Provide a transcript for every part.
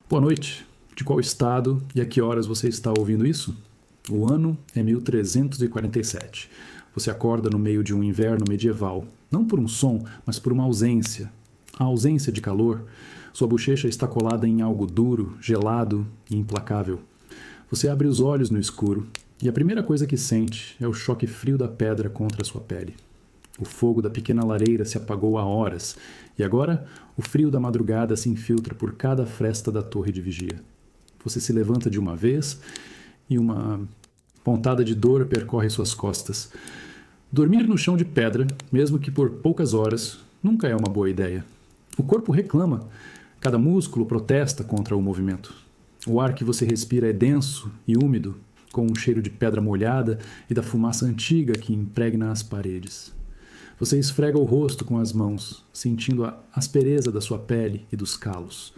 Boa noite. De qual estado e a que horas você está ouvindo isso? O ano é 1347. Você acorda no meio de um inverno medieval, não por um som, mas por uma ausência. A ausência de calor. Sua bochecha está colada em algo duro, gelado e implacável. Você abre os olhos no escuro e a primeira coisa que sente é o choque frio da pedra contra sua pele. O fogo da pequena lareira se apagou há horas, e agora o frio da madrugada se infiltra por cada fresta da torre de vigia. Você se levanta de uma vez e uma pontada de dor percorre suas costas. Dormir no chão de pedra, mesmo que por poucas horas, nunca é uma boa ideia. O corpo reclama, cada músculo protesta contra o movimento. O ar que você respira é denso e úmido, com um cheiro de pedra molhada e da fumaça antiga que impregna as paredes. Você esfrega o rosto com as mãos, sentindo a aspereza da sua pele e dos calos.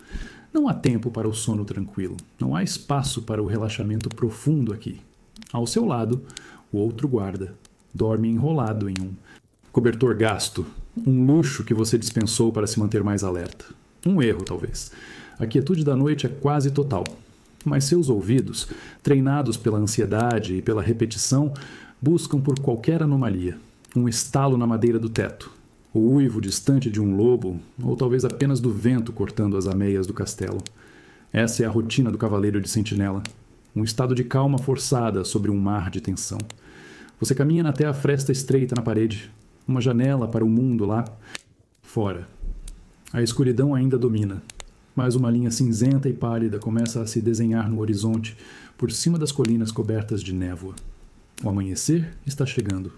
Não há tempo para o sono tranquilo. Não há espaço para o relaxamento profundo aqui. Ao seu lado, o outro guarda dorme enrolado em um cobertor gasto, um luxo que você dispensou para se manter mais alerta. Um erro, talvez. A quietude da noite é quase total. Mas seus ouvidos, treinados pela ansiedade e pela repetição, buscam por qualquer anomalia. Um estalo na madeira do teto, o uivo distante de um lobo, ou talvez apenas do vento cortando as ameias do castelo. Essa é a rotina do cavaleiro de sentinela. Um estado de calma forçada sobre um mar de tensão. Você caminha até a fresta estreita na parede, uma janela para o mundo lá fora. A escuridão ainda domina, mas uma linha cinzenta e pálida começa a se desenhar no horizonte, por cima das colinas cobertas de névoa. O amanhecer está chegando.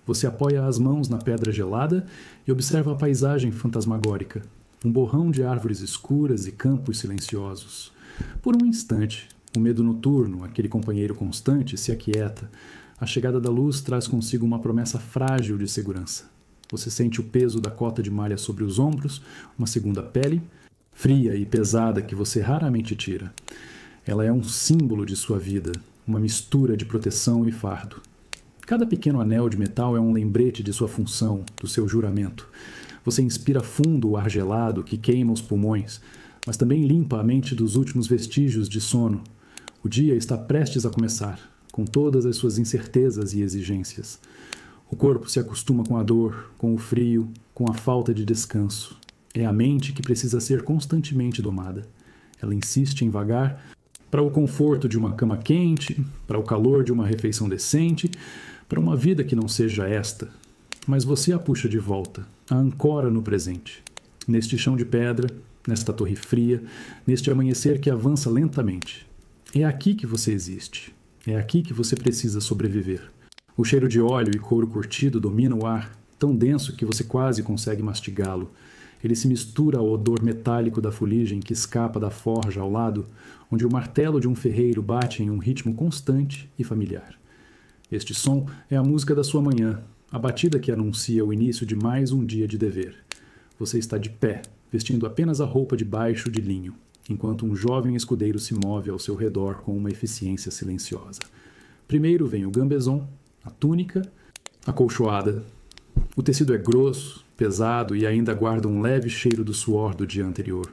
Você apoia as mãos na pedra gelada e observa a paisagem fantasmagórica, um borrão de árvores escuras e campos silenciosos. Por um instante, o medo noturno, aquele companheiro constante, se aquieta. A chegada da luz traz consigo uma promessa frágil de segurança. Você sente o peso da cota de malha sobre os ombros, uma segunda pele, fria e pesada que você raramente tira. Ela é um símbolo de sua vida, uma mistura de proteção e fardo. Cada pequeno anel de metal é um lembrete de sua função, do seu juramento. Você inspira fundo o ar gelado que queima os pulmões, mas também limpa a mente dos últimos vestígios de sono. O dia está prestes a começar, com todas as suas incertezas e exigências. O corpo se acostuma com a dor, com o frio, com a falta de descanso. É a mente que precisa ser constantemente domada. Ela insiste em vagar para o conforto de uma cama quente, para o calor de uma refeição decente, para uma vida que não seja esta. Mas você a puxa de volta, a ancora no presente. Neste chão de pedra, nesta torre fria, neste amanhecer que avança lentamente. É aqui que você existe. É aqui que você precisa sobreviver. O cheiro de óleo e couro curtido domina o ar, tão denso que você quase consegue mastigá-lo. Ele se mistura ao odor metálico da fuligem que escapa da forja ao lado, onde o martelo de um ferreiro bate em um ritmo constante e familiar. Este som é a música da sua manhã, a batida que anuncia o início de mais um dia de dever. Você está de pé, vestindo apenas a roupa de baixo de linho, enquanto um jovem escudeiro se move ao seu redor com uma eficiência silenciosa. Primeiro vem o gambeson, a túnica, acolchoada. O tecido é grosso, pesado e ainda guarda um leve cheiro do suor do dia anterior.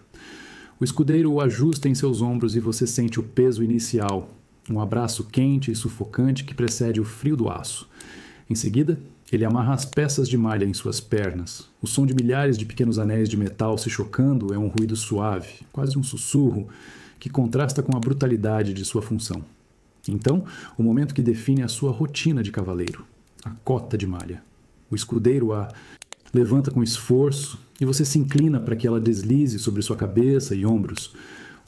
O escudeiro o ajusta em seus ombros e você sente o peso inicial, um abraço quente e sufocante que precede o frio do aço. Em seguida, ele amarra as peças de malha em suas pernas. O som de milhares de pequenos anéis de metal se chocando é um ruído suave, quase um sussurro, que contrasta com a brutalidade de sua função. Então, o momento que define a sua rotina de cavaleiro, a cota de malha. O escudeiro a levanta com esforço e você se inclina para que ela deslize sobre sua cabeça e ombros.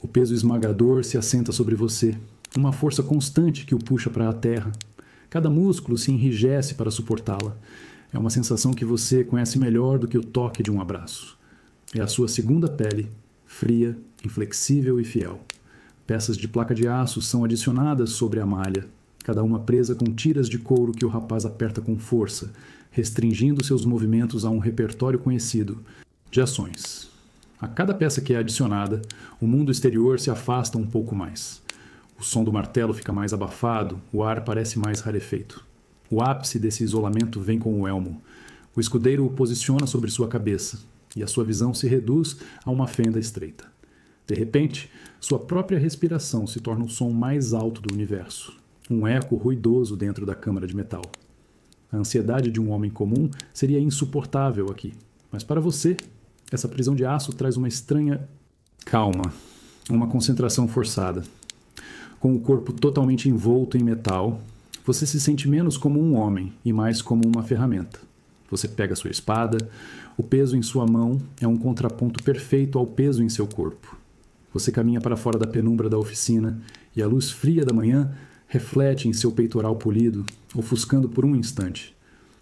O peso esmagador se assenta sobre você, uma força constante que o puxa para a terra. Cada músculo se enrijece para suportá-la. É uma sensação que você conhece melhor do que o toque de um abraço. É a sua segunda pele, fria, inflexível e fiel. Peças de placa de aço são adicionadas sobre a malha, cada uma presa com tiras de couro que o rapaz aperta com força, restringindo seus movimentos a um repertório conhecido de ações. A cada peça que é adicionada, o mundo exterior se afasta um pouco mais. O som do martelo fica mais abafado, o ar parece mais rarefeito. O ápice desse isolamento vem com o elmo. O escudeiro o posiciona sobre sua cabeça, e a sua visão se reduz a uma fenda estreita. De repente, sua própria respiração se torna o som mais alto do universo, um eco ruidoso dentro da câmara de metal. A ansiedade de um homem comum seria insuportável aqui, mas para você, essa prisão de aço traz uma estranha calma, uma concentração forçada. Com o corpo totalmente envolto em metal, você se sente menos como um homem e mais como uma ferramenta. Você pega sua espada, o peso em sua mão é um contraponto perfeito ao peso em seu corpo. Você caminha para fora da penumbra da oficina e a luz fria da manhã reflete em seu peitoral polido, ofuscando por um instante.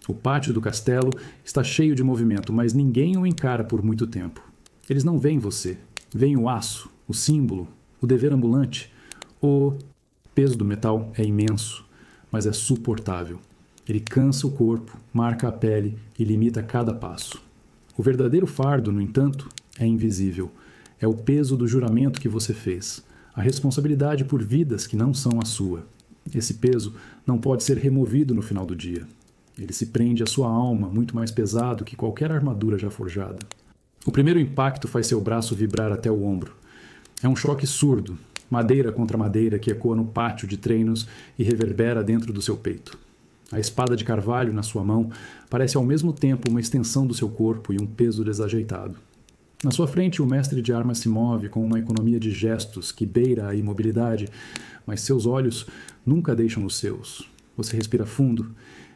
O pátio do castelo está cheio de movimento, mas ninguém o encara por muito tempo. Eles não veem você. Veem o aço, o símbolo, o dever ambulante. O peso do metal é imenso, mas é suportável. Ele cansa o corpo, marca a pele e limita cada passo. O verdadeiro fardo, no entanto, é invisível. É o peso do juramento que você fez, a responsabilidade por vidas que não são a sua. Esse peso não pode ser removido no final do dia. Ele se prende à sua alma, muito mais pesado que qualquer armadura já forjada. O primeiro impacto faz seu braço vibrar até o ombro. É um choque surdo, madeira contra madeira que ecoa no pátio de treinos e reverbera dentro do seu peito. A espada de carvalho na sua mão parece ao mesmo tempo uma extensão do seu corpo e um peso desajeitado. Na sua frente, o mestre de armas se move com uma economia de gestos que beira a imobilidade, mas seus olhos nunca deixam os seus. Você respira fundo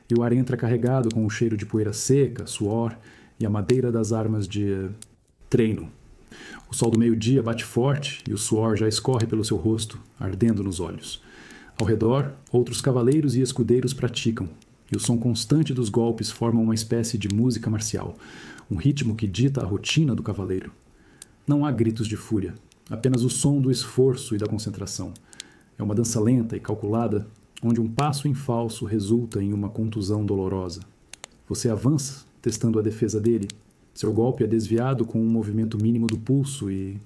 e o ar entra carregado com o cheiro de poeira seca, suor e a madeira das armas de treino. O sol do meio-dia bate forte e o suor já escorre pelo seu rosto, ardendo nos olhos. Ao redor, outros cavaleiros e escudeiros praticam, e o som constante dos golpes forma uma espécie de música marcial, um ritmo que dita a rotina do cavaleiro. Não há gritos de fúria, apenas o som do esforço e da concentração. É uma dança lenta e calculada, onde um passo em falso resulta em uma contusão dolorosa. Você avança, testando a defesa dele. Seu golpe é desviado com um movimento mínimo do pulso e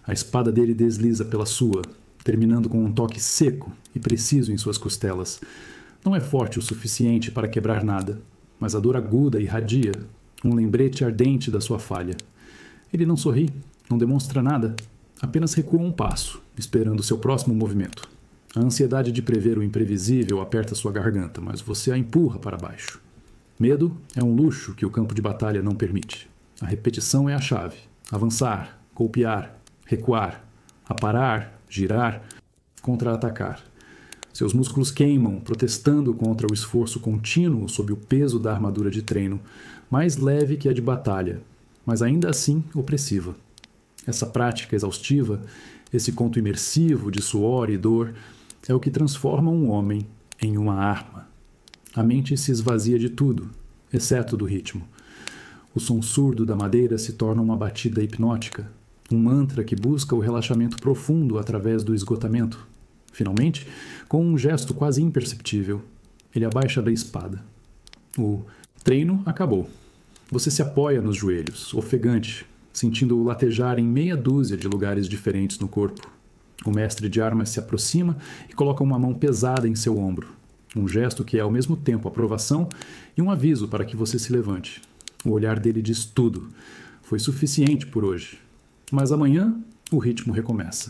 a espada dele desliza pela sua, terminando com um toque seco e preciso em suas costelas. Não é forte o suficiente para quebrar nada, mas a dor aguda irradia, um lembrete ardente da sua falha. Ele não sorri, não demonstra nada, apenas recua um passo, esperando seu próximo movimento. A ansiedade de prever o imprevisível aperta sua garganta, mas você a empurra para baixo. Medo é um luxo que o campo de batalha não permite. A repetição é a chave. Avançar, golpear, recuar, aparar, girar, contra-atacar. Seus músculos queimam, protestando contra o esforço contínuo sob o peso da armadura de treino, mais leve que a de batalha, mas ainda assim opressiva. Essa prática exaustiva, esse conto imersivo de suor e dor, é o que transforma um homem em uma arma. A mente se esvazia de tudo, exceto do ritmo. O som surdo da madeira se torna uma batida hipnótica, um mantra que busca o relaxamento profundo através do esgotamento. Finalmente, com um gesto quase imperceptível, ele abaixa da espada. O treino acabou. Você se apoia nos joelhos, ofegante, sentindo-o latejar em meia dúzia de lugares diferentes no corpo. O mestre de armas se aproxima e coloca uma mão pesada em seu ombro. Um gesto que é ao mesmo tempo aprovação e um aviso para que você se levante. O olhar dele diz tudo. Foi suficiente por hoje. Mas amanhã o ritmo recomeça.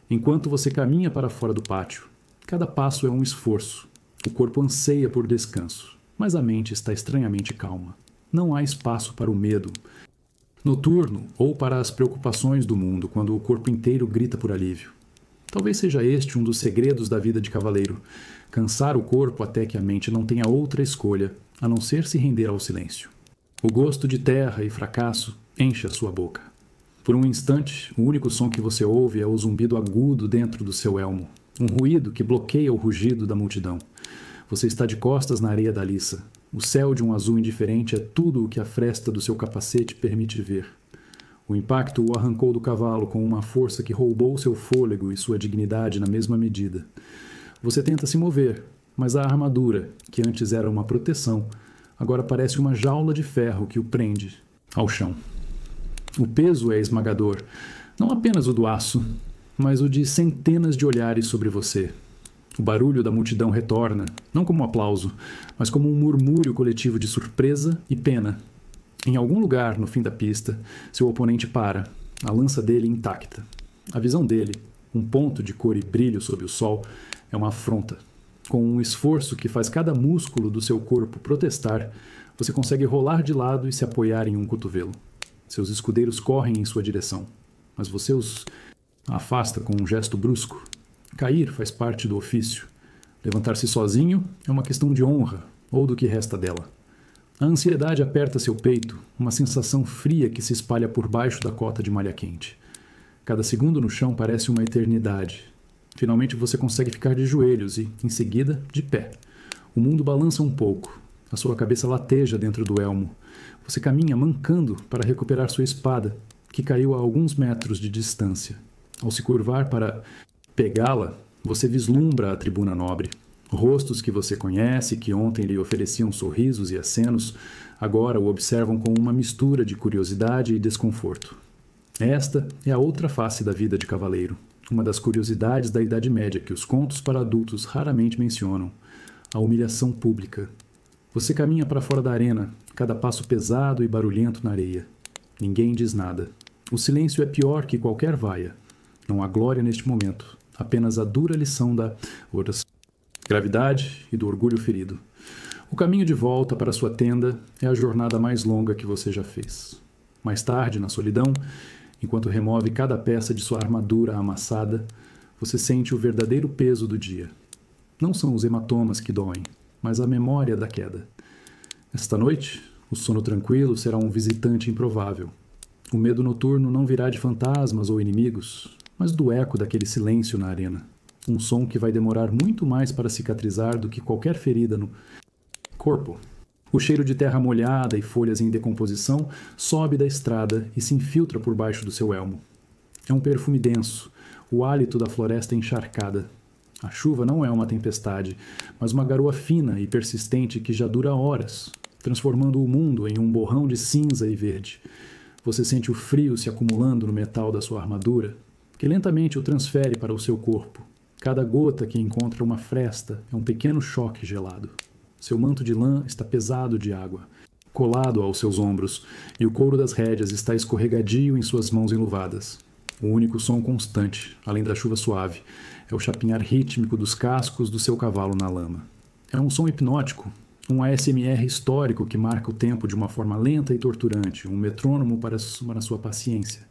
Enquanto você caminha para fora do pátio, cada passo é um esforço. O corpo anseia por descanso, mas a mente está estranhamente calma. Não há espaço para o medo noturno ou para as preocupações do mundo quando o corpo inteiro grita por alívio. Talvez seja este um dos segredos da vida de cavaleiro, cansar o corpo até que a mente não tenha outra escolha a não ser se render ao silêncio. O gosto de terra e fracasso enche a sua boca. Por um instante, o único som que você ouve é o zumbido agudo dentro do seu elmo, um ruído que bloqueia o rugido da multidão. Você está de costas na areia da liça. O céu de um azul indiferente é tudo o que a fresta do seu capacete permite ver. O impacto o arrancou do cavalo com uma força que roubou seu fôlego e sua dignidade na mesma medida. Você tenta se mover, mas a armadura, que antes era uma proteção, agora parece uma jaula de ferro que o prende ao chão. O peso é esmagador, não apenas o do aço, mas o de centenas de olhares sobre você. O barulho da multidão retorna, não como um aplauso, mas como um murmúrio coletivo de surpresa e pena. Em algum lugar no fim da pista, seu oponente para, a lança dele intacta. A visão dele, um ponto de cor e brilho sob o sol, é uma afronta. Com um esforço que faz cada músculo do seu corpo protestar, você consegue rolar de lado e se apoiar em um cotovelo. Seus escudeiros correm em sua direção, mas você os afasta com um gesto brusco. Cair faz parte do ofício. Levantar-se sozinho é uma questão de honra, ou do que resta dela. A ansiedade aperta seu peito, uma sensação fria que se espalha por baixo da cota de malha quente. Cada segundo no chão parece uma eternidade. Finalmente você consegue ficar de joelhos e, em seguida, de pé. O mundo balança um pouco. A sua cabeça lateja dentro do elmo. Você caminha mancando para recuperar sua espada, que caiu a alguns metros de distância. Ao se curvar para pegá-la, você vislumbra a tribuna nobre. Rostos que você conhece, que ontem lhe ofereciam sorrisos e acenos, agora o observam com uma mistura de curiosidade e desconforto. Esta é a outra face da vida de cavaleiro, uma das curiosidades da Idade Média que os contos para adultos raramente mencionam: a humilhação pública. Você caminha para fora da arena, cada passo pesado e barulhento na areia. Ninguém diz nada. O silêncio é pior que qualquer vaia. Não há glória neste momento, apenas a dura lição da gravidade e do orgulho ferido. O caminho de volta para sua tenda é a jornada mais longa que você já fez. Mais tarde, na solidão, enquanto remove cada peça de sua armadura amassada, você sente o verdadeiro peso do dia. Não são os hematomas que doem, mas a memória da queda. Esta noite, o sono tranquilo será um visitante improvável. O medo noturno não virá de fantasmas ou inimigos, mas do eco daquele silêncio na arena. Um som que vai demorar muito mais para cicatrizar do que qualquer ferida no corpo. O cheiro de terra molhada e folhas em decomposição sobe da estrada e se infiltra por baixo do seu elmo. É um perfume denso, o hálito da floresta encharcada. A chuva não é uma tempestade, mas uma garoa fina e persistente que já dura horas, transformando o mundo em um borrão de cinza e verde. Você sente o frio se acumulando no metal da sua armadura, que lentamente o transfere para o seu corpo. Cada gota que encontra uma fresta é um pequeno choque gelado. Seu manto de lã está pesado de água, colado aos seus ombros, e o couro das rédeas está escorregadio em suas mãos enluvadas. O único som constante, além da chuva suave, é o chapinhar rítmico dos cascos do seu cavalo na lama. É um som hipnótico, um ASMR histórico que marca o tempo de uma forma lenta e torturante, um metrônomo para sua paciência.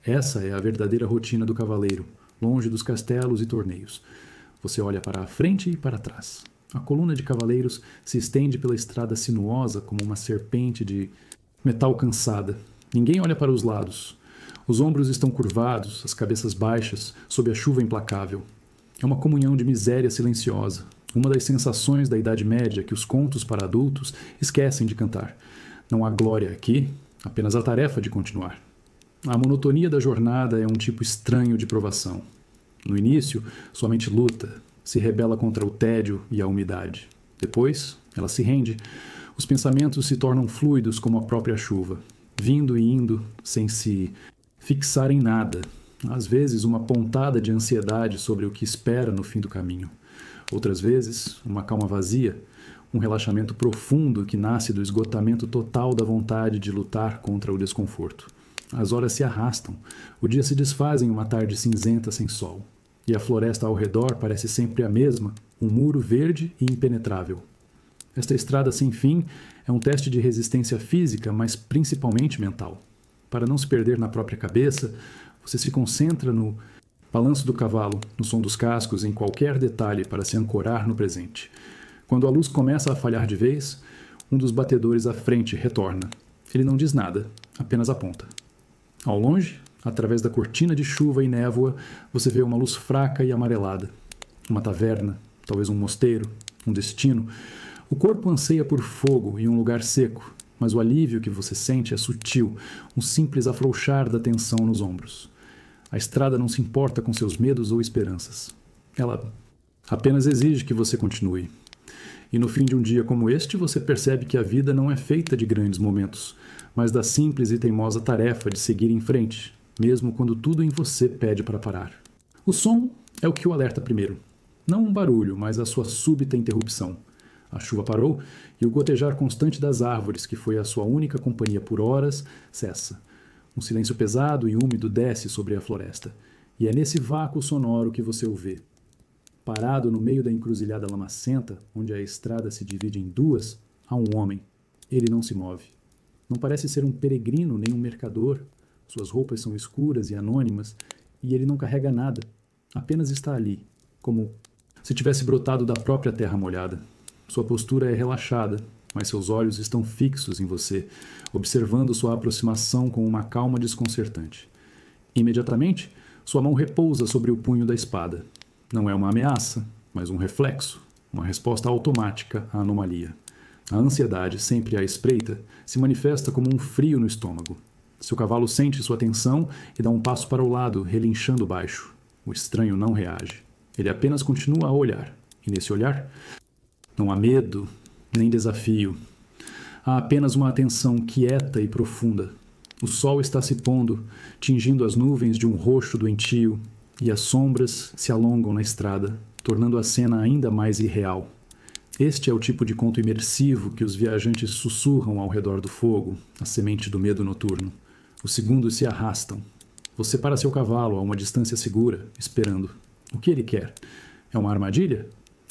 Essa é a verdadeira rotina do cavaleiro, longe dos castelos e torneios. Você olha para a frente e para trás. A coluna de cavaleiros se estende pela estrada sinuosa como uma serpente de metal cansada. Ninguém olha para os lados. Os ombros estão curvados, as cabeças baixas, sob a chuva implacável. É uma comunhão de miséria silenciosa, uma das sensações da Idade Média que os contos para adultos esquecem de cantar. Não há glória aqui, apenas a tarefa de continuar. A monotonia da jornada é um tipo estranho de provação. No início, sua mente luta, se rebela contra o tédio e a umidade. Depois, ela se rende. Os pensamentos se tornam fluidos como a própria chuva, vindo e indo sem se fixar em nada. Às vezes, uma pontada de ansiedade sobre o que espera no fim do caminho. Outras vezes, uma calma vazia, um relaxamento profundo que nasce do esgotamento total da vontade de lutar contra o desconforto. As horas se arrastam, o dia se desfaz em uma tarde cinzenta sem sol. E a floresta ao redor parece sempre a mesma, um muro verde e impenetrável. Esta estrada sem fim é um teste de resistência física, mas principalmente mental. Para não se perder na própria cabeça, você se concentra no balanço do cavalo, no som dos cascos, em qualquer detalhe para se ancorar no presente. Quando a luz começa a falhar de vez, um dos batedores à frente retorna. Ele não diz nada, apenas aponta. Ao longe, através da cortina de chuva e névoa, você vê uma luz fraca e amarelada. Uma taverna, talvez um mosteiro, um destino. O corpo anseia por fogo e um lugar seco, mas o alívio que você sente é sutil, um simples afrouxar da tensão nos ombros. A estrada não se importa com seus medos ou esperanças. Ela apenas exige que você continue. E no fim de um dia como este, você percebe que a vida não é feita de grandes momentos, mas da simples e teimosa tarefa de seguir em frente, mesmo quando tudo em você pede para parar. O som é o que o alerta primeiro. Não um barulho, mas a sua súbita interrupção. A chuva parou e o gotejar constante das árvores, que foi a sua única companhia por horas, cessa. Um silêncio pesado e úmido desce sobre a floresta. E é nesse vácuo sonoro que você o vê. Parado no meio da encruzilhada lamacenta, onde a estrada se divide em duas, há um homem. Ele não se move. Não parece ser um peregrino nem um mercador. Suas roupas são escuras e anônimas, e ele não carrega nada. Apenas está ali, como se tivesse brotado da própria terra molhada. Sua postura é relaxada, mas seus olhos estão fixos em você, observando sua aproximação com uma calma desconcertante. Imediatamente, sua mão repousa sobre o punho da espada. Não é uma ameaça, mas um reflexo, uma resposta automática à anomalia. A ansiedade, sempre à espreita, se manifesta como um frio no estômago. Seu cavalo sente sua tensão e dá um passo para o lado, relinchando baixo. O estranho não reage. Ele apenas continua a olhar. E nesse olhar, não há medo, nem desafio. Há apenas uma atenção quieta e profunda. O sol está se pondo, tingindo as nuvens de um roxo doentio, e as sombras se alongam na estrada, tornando a cena ainda mais irreal. Este é o tipo de conto imersivo que os viajantes sussurram ao redor do fogo, a semente do medo noturno. Os segundos se arrastam. Você para seu cavalo a uma distância segura, esperando. O que ele quer? É uma armadilha?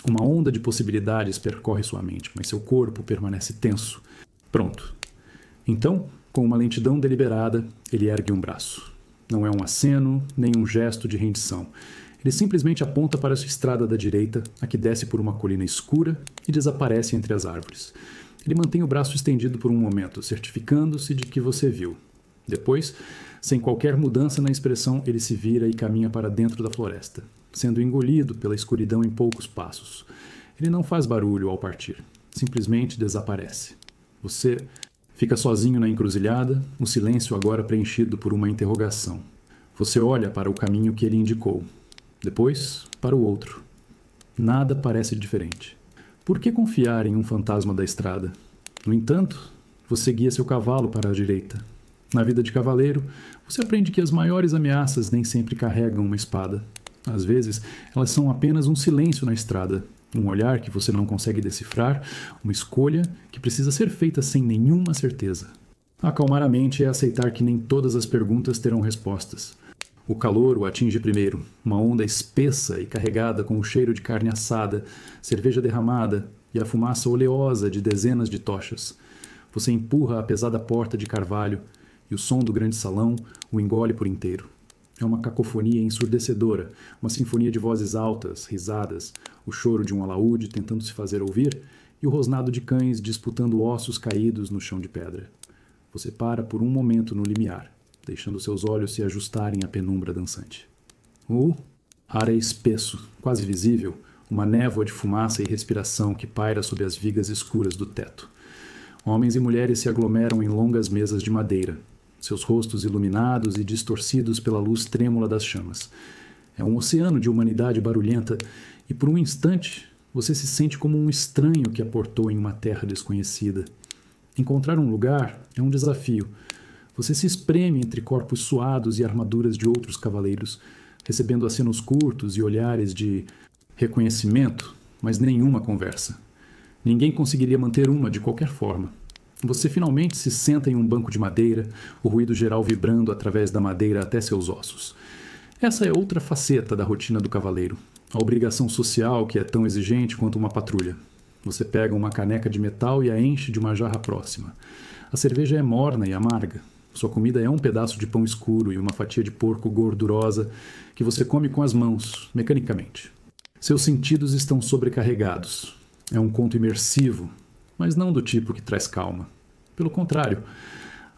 Uma onda de possibilidades percorre sua mente, mas seu corpo permanece tenso. Pronto. Então, com uma lentidão deliberada, ele ergue um braço. Não é um aceno, nem um gesto de rendição. Ele simplesmente aponta para sua estrada da direita, a que desce por uma colina escura e desaparece entre as árvores. Ele mantém o braço estendido por um momento, certificando-se de que você viu. Depois, sem qualquer mudança na expressão, ele se vira e caminha para dentro da floresta, sendo engolido pela escuridão em poucos passos. Ele não faz barulho ao partir, simplesmente desaparece. Você fica sozinho na encruzilhada, o silêncio agora preenchido por uma interrogação. Você olha para o caminho que ele indicou, depois para o outro. Nada parece diferente. Por que confiar em um fantasma da estrada? No entanto, você guia seu cavalo para a direita. Na vida de cavaleiro, você aprende que as maiores ameaças nem sempre carregam uma espada. Às vezes, elas são apenas um silêncio na estrada, um olhar que você não consegue decifrar, uma escolha que precisa ser feita sem nenhuma certeza. Acalmar a mente é aceitar que nem todas as perguntas terão respostas. O calor o atinge primeiro, uma onda espessa e carregada com o cheiro de carne assada, cerveja derramada e a fumaça oleosa de dezenas de tochas. Você empurra a pesada porta de carvalho e o som do grande salão o engole por inteiro. É uma cacofonia ensurdecedora, uma sinfonia de vozes altas, risadas, o choro de um alaúde tentando se fazer ouvir e o rosnado de cães disputando ossos caídos no chão de pedra. Você para por um momento no limiar, deixando seus olhos se ajustarem à penumbra dançante. O ar é espesso, quase visível, uma névoa de fumaça e respiração que paira sob as vigas escuras do teto. Homens e mulheres se aglomeram em longas mesas de madeira, seus rostos iluminados e distorcidos pela luz trêmula das chamas. É um oceano de humanidade barulhenta e, por um instante, você se sente como um estranho que aportou em uma terra desconhecida. Encontrar um lugar é um desafio. Você se espreme entre corpos suados e armaduras de outros cavaleiros, recebendo acenos curtos e olhares de reconhecimento, mas nenhuma conversa. Ninguém conseguiria manter uma de qualquer forma. Você finalmente se senta em um banco de madeira, o ruído geral vibrando através da madeira até seus ossos. Essa é outra faceta da rotina do cavaleiro, a obrigação social que é tão exigente quanto uma patrulha. Você pega uma caneca de metal e a enche de uma jarra próxima. A cerveja é morna e amarga. Sua comida é um pedaço de pão escuro e uma fatia de porco gordurosa que você come com as mãos, mecanicamente. Seus sentidos estão sobrecarregados. É um conto imersivo, mas não do tipo que traz calma. Pelo contrário,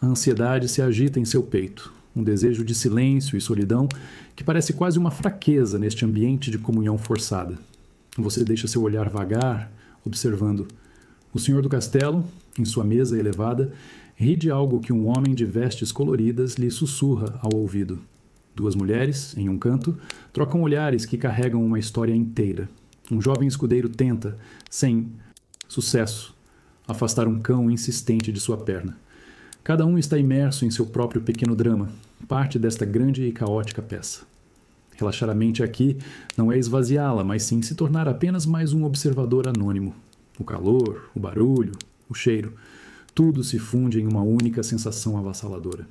a ansiedade se agita em seu peito, um desejo de silêncio e solidão que parece quase uma fraqueza neste ambiente de comunhão forçada. Você deixa seu olhar vagar, observando. O senhor do castelo, em sua mesa elevada, ri de algo que um homem de vestes coloridas lhe sussurra ao ouvido. Duas mulheres, em um canto, trocam olhares que carregam uma história inteira. Um jovem escudeiro tenta, sem sucesso, afastar um cão insistente de sua perna. Cada um está imerso em seu próprio pequeno drama, parte desta grande e caótica peça. Relaxar a mente aqui não é esvaziá-la, mas sim se tornar apenas mais um observador anônimo. O calor, o barulho, o cheiro, tudo se funde em uma única sensação avassaladora.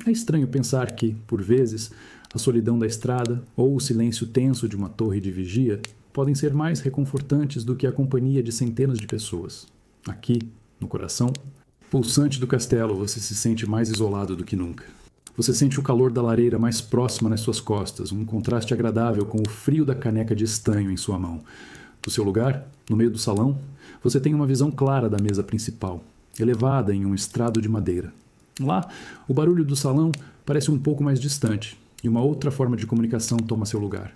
É estranho pensar que, por vezes, a solidão da estrada ou o silêncio tenso de uma torre de vigia podem ser mais reconfortantes do que a companhia de centenas de pessoas. Aqui, no coração pulsante do castelo, você se sente mais isolado do que nunca. Você sente o calor da lareira mais próxima nas suas costas, um contraste agradável com o frio da caneca de estanho em sua mão. Do seu lugar, no meio do salão, você tem uma visão clara da mesa principal, elevada em um estrado de madeira. Lá, o barulho do salão parece um pouco mais distante, e uma outra forma de comunicação toma seu lugar.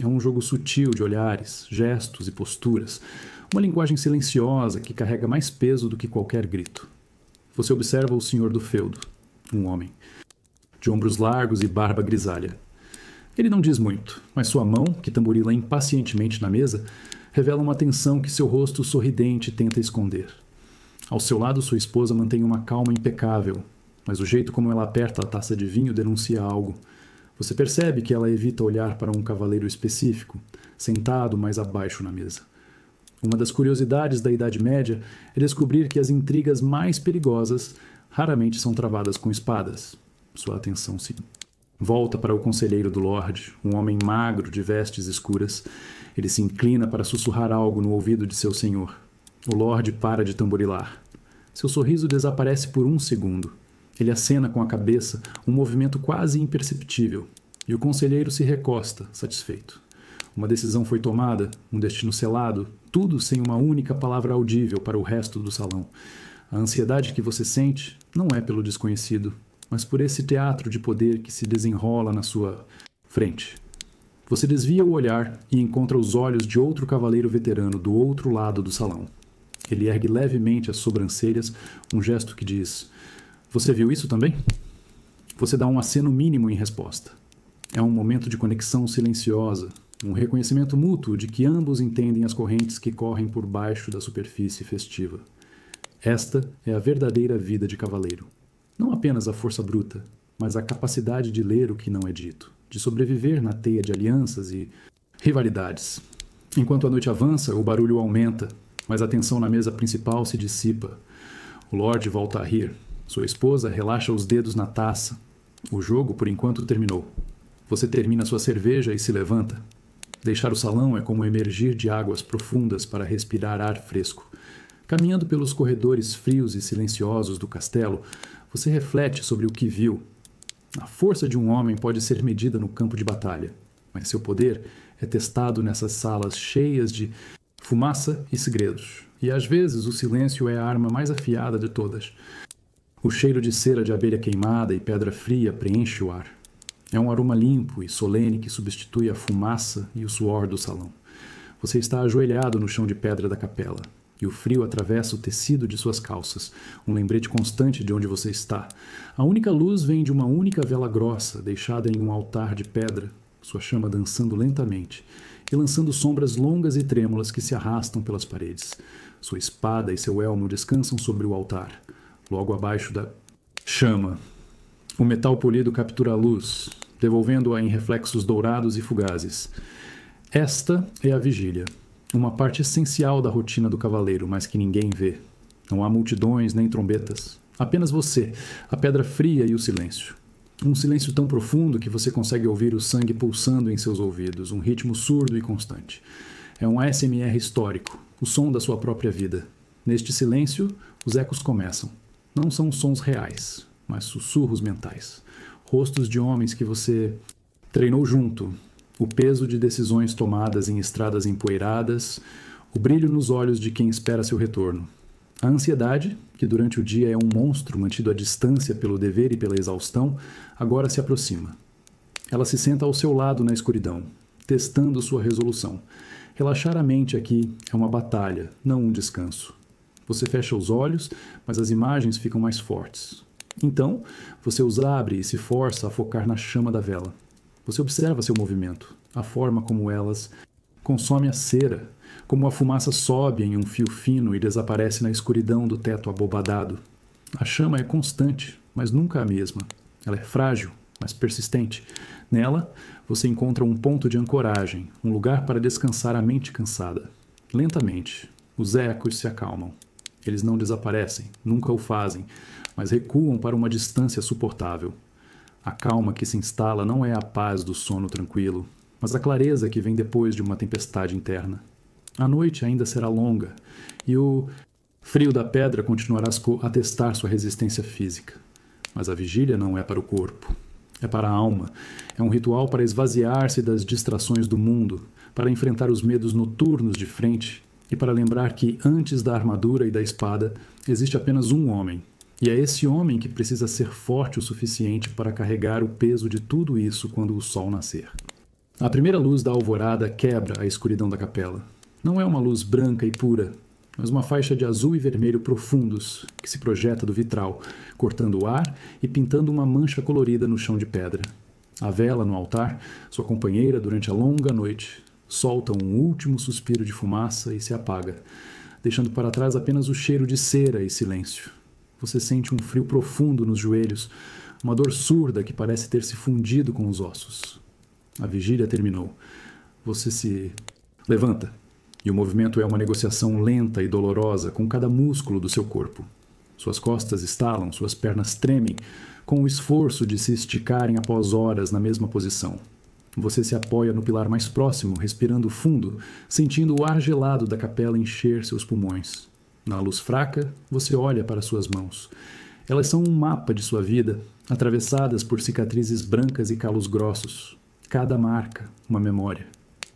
É um jogo sutil de olhares, gestos e posturas, uma linguagem silenciosa que carrega mais peso do que qualquer grito. Você observa o senhor do feudo, um homem, de ombros largos e barba grisalha. Ele não diz muito, mas sua mão, que tamborila impacientemente na mesa, revela uma tensão que seu rosto sorridente tenta esconder. Ao seu lado, sua esposa mantém uma calma impecável, mas o jeito como ela aperta a taça de vinho denuncia algo. Você percebe que ela evita olhar para um cavaleiro específico, sentado mais abaixo na mesa. Uma das curiosidades da Idade Média é descobrir que as intrigas mais perigosas raramente são travadas com espadas. Sua atenção se volta para o conselheiro do Lorde, um homem magro de vestes escuras. Ele se inclina para sussurrar algo no ouvido de seu senhor. O Lorde para de tamborilar. Seu sorriso desaparece por um segundo. Ele acena com a cabeça, um movimento quase imperceptível, e o conselheiro se recosta, satisfeito. Uma decisão foi tomada, um destino selado, tudo sem uma única palavra audível para o resto do salão. A ansiedade que você sente não é pelo desconhecido, mas por esse teatro de poder que se desenrola na sua frente. Você desvia o olhar e encontra os olhos de outro cavaleiro veterano do outro lado do salão. Ele ergue levemente as sobrancelhas, um gesto que diz: "Você viu isso também?" Você dá um aceno mínimo em resposta. É um momento de conexão silenciosa, um reconhecimento mútuo de que ambos entendem as correntes que correm por baixo da superfície festiva. Esta é a verdadeira vida de cavaleiro. Não apenas a força bruta, mas a capacidade de ler o que não é dito, de sobreviver na teia de alianças e rivalidades. Enquanto a noite avança, o barulho aumenta, mas a tensão na mesa principal se dissipa. O Lorde volta a rir. Sua esposa relaxa os dedos na taça. O jogo, por enquanto, terminou. Você termina sua cerveja e se levanta. Deixar o salão é como emergir de águas profundas para respirar ar fresco. Caminhando pelos corredores frios e silenciosos do castelo, você reflete sobre o que viu. A força de um homem pode ser medida no campo de batalha, mas seu poder é testado nessas salas cheias de fumaça e segredos. E às vezes o silêncio é a arma mais afiada de todas. O cheiro de cera de abelha queimada e pedra fria preenche o ar. É um aroma limpo e solene que substitui a fumaça e o suor do salão. Você está ajoelhado no chão de pedra da capela, e o frio atravessa o tecido de suas calças, um lembrete constante de onde você está. A única luz vem de uma única vela grossa, deixada em um altar de pedra, sua chama dançando lentamente, e lançando sombras longas e trêmulas que se arrastam pelas paredes. Sua espada e seu elmo descansam sobre o altar, logo abaixo da chama. O metal polido captura a luz, devolvendo-a em reflexos dourados e fugazes. Esta é a vigília, uma parte essencial da rotina do cavaleiro, mas que ninguém vê. Não há multidões nem trombetas. Apenas você, a pedra fria e o silêncio. Um silêncio tão profundo que você consegue ouvir o sangue pulsando em seus ouvidos, um ritmo surdo e constante. É um ASMR histórico, o som da sua própria vida. Neste silêncio, os ecos começam. Não são sons reais, mas sussurros mentais. Rostos de homens que você treinou junto. O peso de decisões tomadas em estradas empoeiradas. O brilho nos olhos de quem espera seu retorno. A ansiedade, que durante o dia é um monstro mantido à distância pelo dever e pela exaustão, agora se aproxima. Ela se senta ao seu lado na escuridão, testando sua resolução. Relaxar a mente aqui é uma batalha, não um descanso. Você fecha os olhos, mas as imagens ficam mais fortes. Então, você os abre e se força a focar na chama da vela. Você observa seu movimento, a forma como elas consomem a cera, como a fumaça sobe em um fio fino e desaparece na escuridão do teto abobadado. A chama é constante, mas nunca a mesma. Ela é frágil, mas persistente. Nela, você encontra um ponto de ancoragem, um lugar para descansar a mente cansada. Lentamente, os ecos se acalmam. Eles não desaparecem, nunca o fazem, mas recuam para uma distância suportável. A calma que se instala não é a paz do sono tranquilo, mas a clareza que vem depois de uma tempestade interna. A noite ainda será longa, e o frio da pedra continuará a testar sua resistência física. Mas a vigília não é para o corpo, é para a alma. É um ritual para esvaziar-se das distrações do mundo, para enfrentar os medos noturnos de frente e para lembrar que, antes da armadura e da espada, existe apenas um homem. E é esse homem que precisa ser forte o suficiente para carregar o peso de tudo isso quando o sol nascer. A primeira luz da alvorada quebra a escuridão da capela. Não é uma luz branca e pura, mas uma faixa de azul e vermelho profundos que se projeta do vitral, cortando o ar e pintando uma mancha colorida no chão de pedra. A vela no altar, sua companheira durante a longa noite, solta um último suspiro de fumaça e se apaga, deixando para trás apenas o cheiro de cera e silêncio. Você sente um frio profundo nos joelhos, uma dor surda que parece ter se fundido com os ossos. A vigília terminou. Você se levanta. E o movimento é uma negociação lenta e dolorosa com cada músculo do seu corpo. Suas costas estalam, suas pernas tremem, com o esforço de se esticarem após horas na mesma posição. Você se apoia no pilar mais próximo, respirando fundo, sentindo o ar gelado da capela encher seus pulmões. Na luz fraca, você olha para suas mãos. Elas são um mapa de sua vida, atravessadas por cicatrizes brancas e calos grossos. Cada marca, uma memória.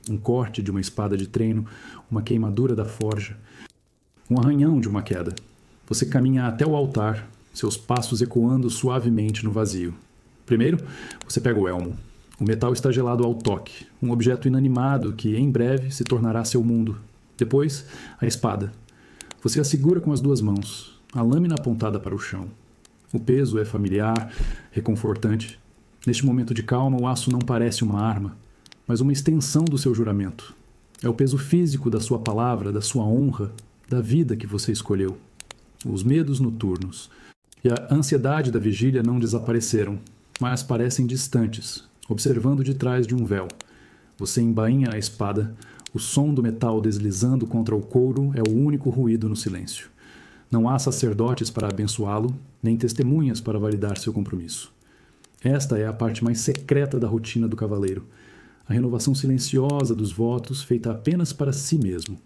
Um corte de uma espada de treino, uma queimadura da forja, um arranhão de uma queda. Você caminha até o altar, seus passos ecoando suavemente no vazio. Primeiro, você pega o elmo. O metal está gelado ao toque, um objeto inanimado que, em breve, se tornará seu mundo. Depois, a espada. Você a segura com as duas mãos, a lâmina apontada para o chão. O peso é familiar, reconfortante. Neste momento de calma, o aço não parece uma arma, mas uma extensão do seu juramento. É o peso físico da sua palavra, da sua honra, da vida que você escolheu. Os medos noturnos e a ansiedade da vigília não desapareceram, mas parecem distantes, observando de trás de um véu. Você embainha a espada, o som do metal deslizando contra o couro é o único ruído no silêncio. Não há sacerdotes para abençoá-lo, nem testemunhas para validar seu compromisso. Esta é a parte mais secreta da rotina do cavaleiro. A renovação silenciosa dos votos feita apenas para si mesmo.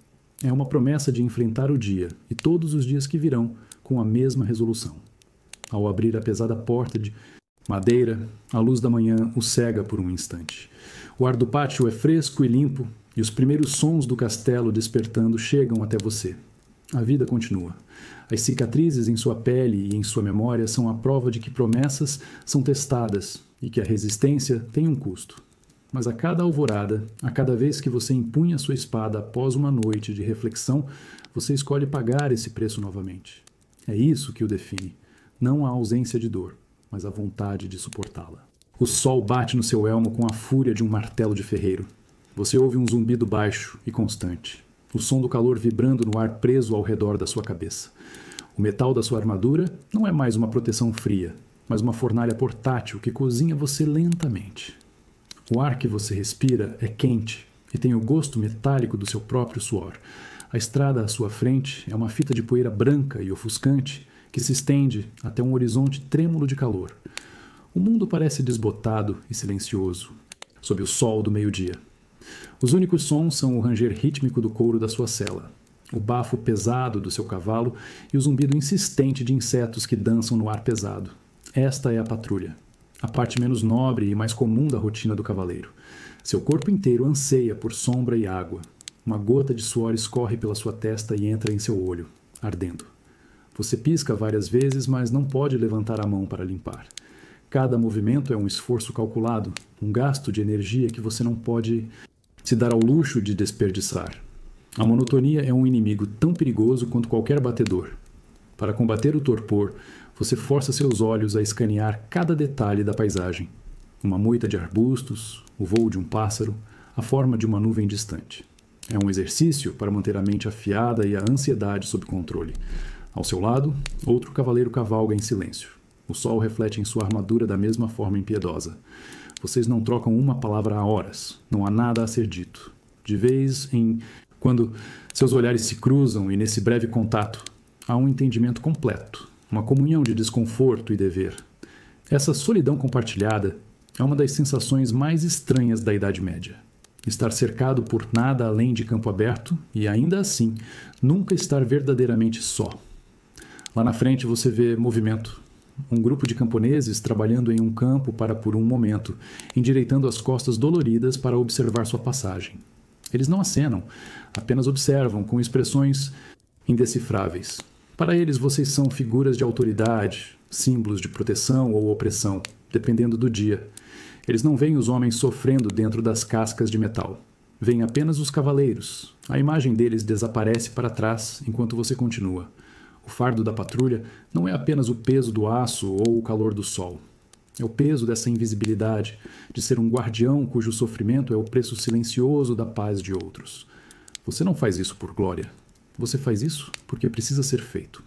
É uma promessa de enfrentar o dia e todos os dias que virão com a mesma resolução. Ao abrir a pesada porta de madeira, a luz da manhã o cega por um instante. O ar do pátio é fresco e limpo e os primeiros sons do castelo despertando chegam até você. A vida continua. As cicatrizes em sua pele e em sua memória são a prova de que promessas são testadas e que a resistência tem um custo. Mas a cada alvorada, a cada vez que você empunha sua espada após uma noite de reflexão, você escolhe pagar esse preço novamente. É isso que o define. Não a ausência de dor, mas a vontade de suportá-la. O sol bate no seu elmo com a fúria de um martelo de ferreiro. Você ouve um zumbido baixo e constante. O som do calor vibrando no ar preso ao redor da sua cabeça. O metal da sua armadura não é mais uma proteção fria, mas uma fornalha portátil que cozinha você lentamente. O ar que você respira é quente e tem o gosto metálico do seu próprio suor. A estrada à sua frente é uma fita de poeira branca e ofuscante que se estende até um horizonte trêmulo de calor. O mundo parece desbotado e silencioso, sob o sol do meio-dia. Os únicos sons são o ranger rítmico do couro da sua sela, o bafo pesado do seu cavalo e o zumbido insistente de insetos que dançam no ar pesado. Esta é a patrulha. A parte menos nobre e mais comum da rotina do cavaleiro. Seu corpo inteiro anseia por sombra e água. Uma gota de suor escorre pela sua testa e entra em seu olho, ardendo. Você pisca várias vezes, mas não pode levantar a mão para limpar. Cada movimento é um esforço calculado, um gasto de energia que você não pode se dar ao luxo de desperdiçar. A monotonia é um inimigo tão perigoso quanto qualquer batedor. Para combater o torpor, você força seus olhos a escanear cada detalhe da paisagem. Uma moita de arbustos, o voo de um pássaro, a forma de uma nuvem distante. É um exercício para manter a mente afiada e a ansiedade sob controle. Ao seu lado, outro cavaleiro cavalga em silêncio. O sol reflete em sua armadura da mesma forma impiedosa. Vocês não trocam uma palavra há horas. Não há nada a ser dito. De vez em quando seus olhares se cruzam e nesse breve contato há um entendimento completo. Uma comunhão de desconforto e dever. Essa solidão compartilhada é uma das sensações mais estranhas da Idade Média. Estar cercado por nada além de campo aberto e, ainda assim, nunca estar verdadeiramente só. Lá na frente você vê movimento. Um grupo de camponeses trabalhando em um campo para, por um momento, endireitando as costas doloridas para observar sua passagem. Eles não acenam, apenas observam com expressões indecifráveis. Para eles, vocês são figuras de autoridade, símbolos de proteção ou opressão, dependendo do dia. Eles não veem os homens sofrendo dentro das cascas de metal. Veem apenas os cavaleiros. A imagem deles desaparece para trás enquanto você continua. O fardo da patrulha não é apenas o peso do aço ou o calor do sol. É o peso dessa invisibilidade, de ser um guardião cujo sofrimento é o preço silencioso da paz de outros. Você não faz isso por glória. Você faz isso porque precisa ser feito.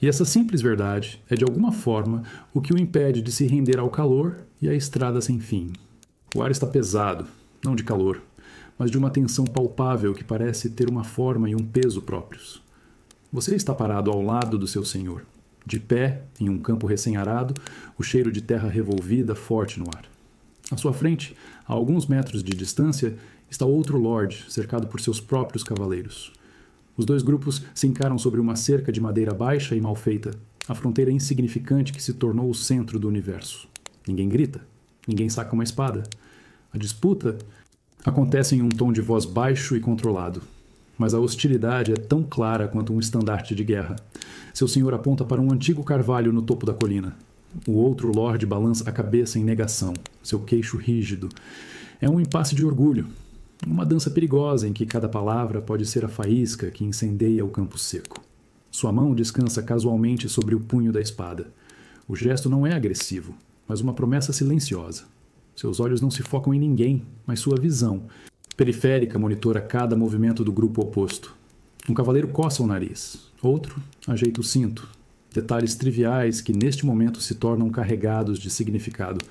E essa simples verdade é, de alguma forma, o que o impede de se render ao calor e à estrada sem fim. O ar está pesado, não de calor, mas de uma tensão palpável que parece ter uma forma e um peso próprios. Você está parado ao lado do seu senhor, de pé, em um campo recém-arado, o cheiro de terra revolvida forte no ar. À sua frente, a alguns metros de distância, está outro lorde, cercado por seus próprios cavaleiros. Os dois grupos se encaram sobre uma cerca de madeira baixa e mal feita, a fronteira insignificante que se tornou o centro do universo. Ninguém grita, ninguém saca uma espada. A disputa acontece em um tom de voz baixo e controlado. Mas a hostilidade é tão clara quanto um estandarte de guerra. Seu senhor aponta para um antigo carvalho no topo da colina. O outro lorde balança a cabeça em negação, seu queixo rígido. É um impasse de orgulho. Uma dança perigosa em que cada palavra pode ser a faísca que incendeia o campo seco. Sua mão descansa casualmente sobre o punho da espada. O gesto não é agressivo, mas uma promessa silenciosa. Seus olhos não se focam em ninguém, mas sua visão periférica monitora cada movimento do grupo oposto. Um cavaleiro coça o nariz, outro ajeita o cinto. Detalhes triviais que neste momento se tornam carregados de significado.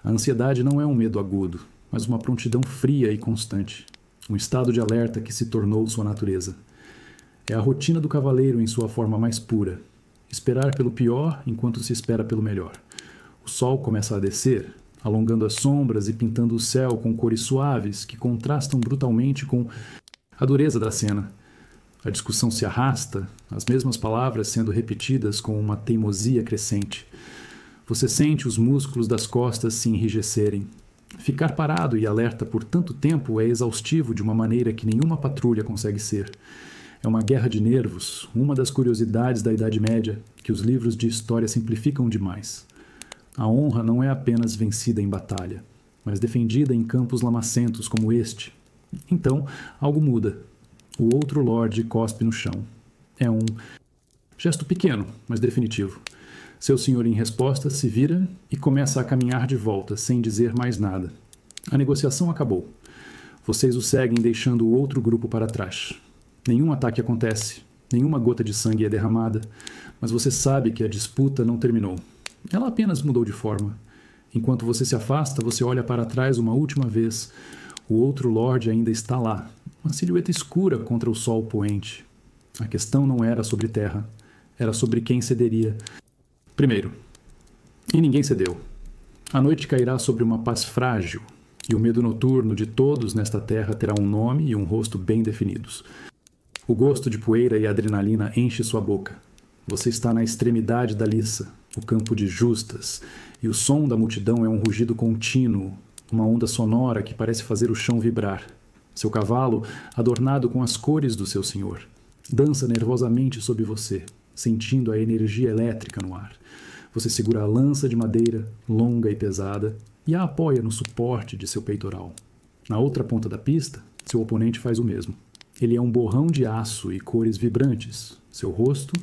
A ansiedade não é um medo agudo, mas uma prontidão fria e constante. Um estado de alerta que se tornou sua natureza. É a rotina do cavaleiro em sua forma mais pura. Esperar pelo pior enquanto se espera pelo melhor. O sol começa a descer, alongando as sombras e pintando o céu com cores suaves que contrastam brutalmente com a dureza da cena. A discussão se arrasta, as mesmas palavras sendo repetidas com uma teimosia crescente. Você sente os músculos das costas se enrijecerem. Ficar parado e alerta por tanto tempo é exaustivo de uma maneira que nenhuma patrulha consegue ser. É uma guerra de nervos, uma das curiosidades da Idade Média que os livros de história simplificam demais. A honra não é apenas vencida em batalha, mas defendida em campos lamacentos como este. Então, algo muda. O outro lorde cospe no chão. É um gesto pequeno, mas definitivo. Seu senhor, em resposta, se vira e começa a caminhar de volta, sem dizer mais nada. A negociação acabou. Vocês o seguem deixando o outro grupo para trás. Nenhum ataque acontece, nenhuma gota de sangue é derramada, mas você sabe que a disputa não terminou. Ela apenas mudou de forma. Enquanto você se afasta, você olha para trás uma última vez. O outro lorde ainda está lá, uma silhueta escura contra o sol poente. A questão não era sobre terra, era sobre quem cederia primeiro. E ninguém cedeu. A noite cairá sobre uma paz frágil, e o medo noturno de todos nesta terra terá um nome e um rosto bem definidos. O gosto de poeira e adrenalina enche sua boca. Você está na extremidade da liça, o campo de justas, e o som da multidão é um rugido contínuo, uma onda sonora que parece fazer o chão vibrar. Seu cavalo, adornado com as cores do seu senhor, dança nervosamente sob você, sentindo a energia elétrica no ar. Você segura a lança de madeira, longa e pesada, e a apoia no suporte de seu peitoral. Na outra ponta da pista, seu oponente faz o mesmo. Ele é um borrão de aço e cores vibrantes, seu rosto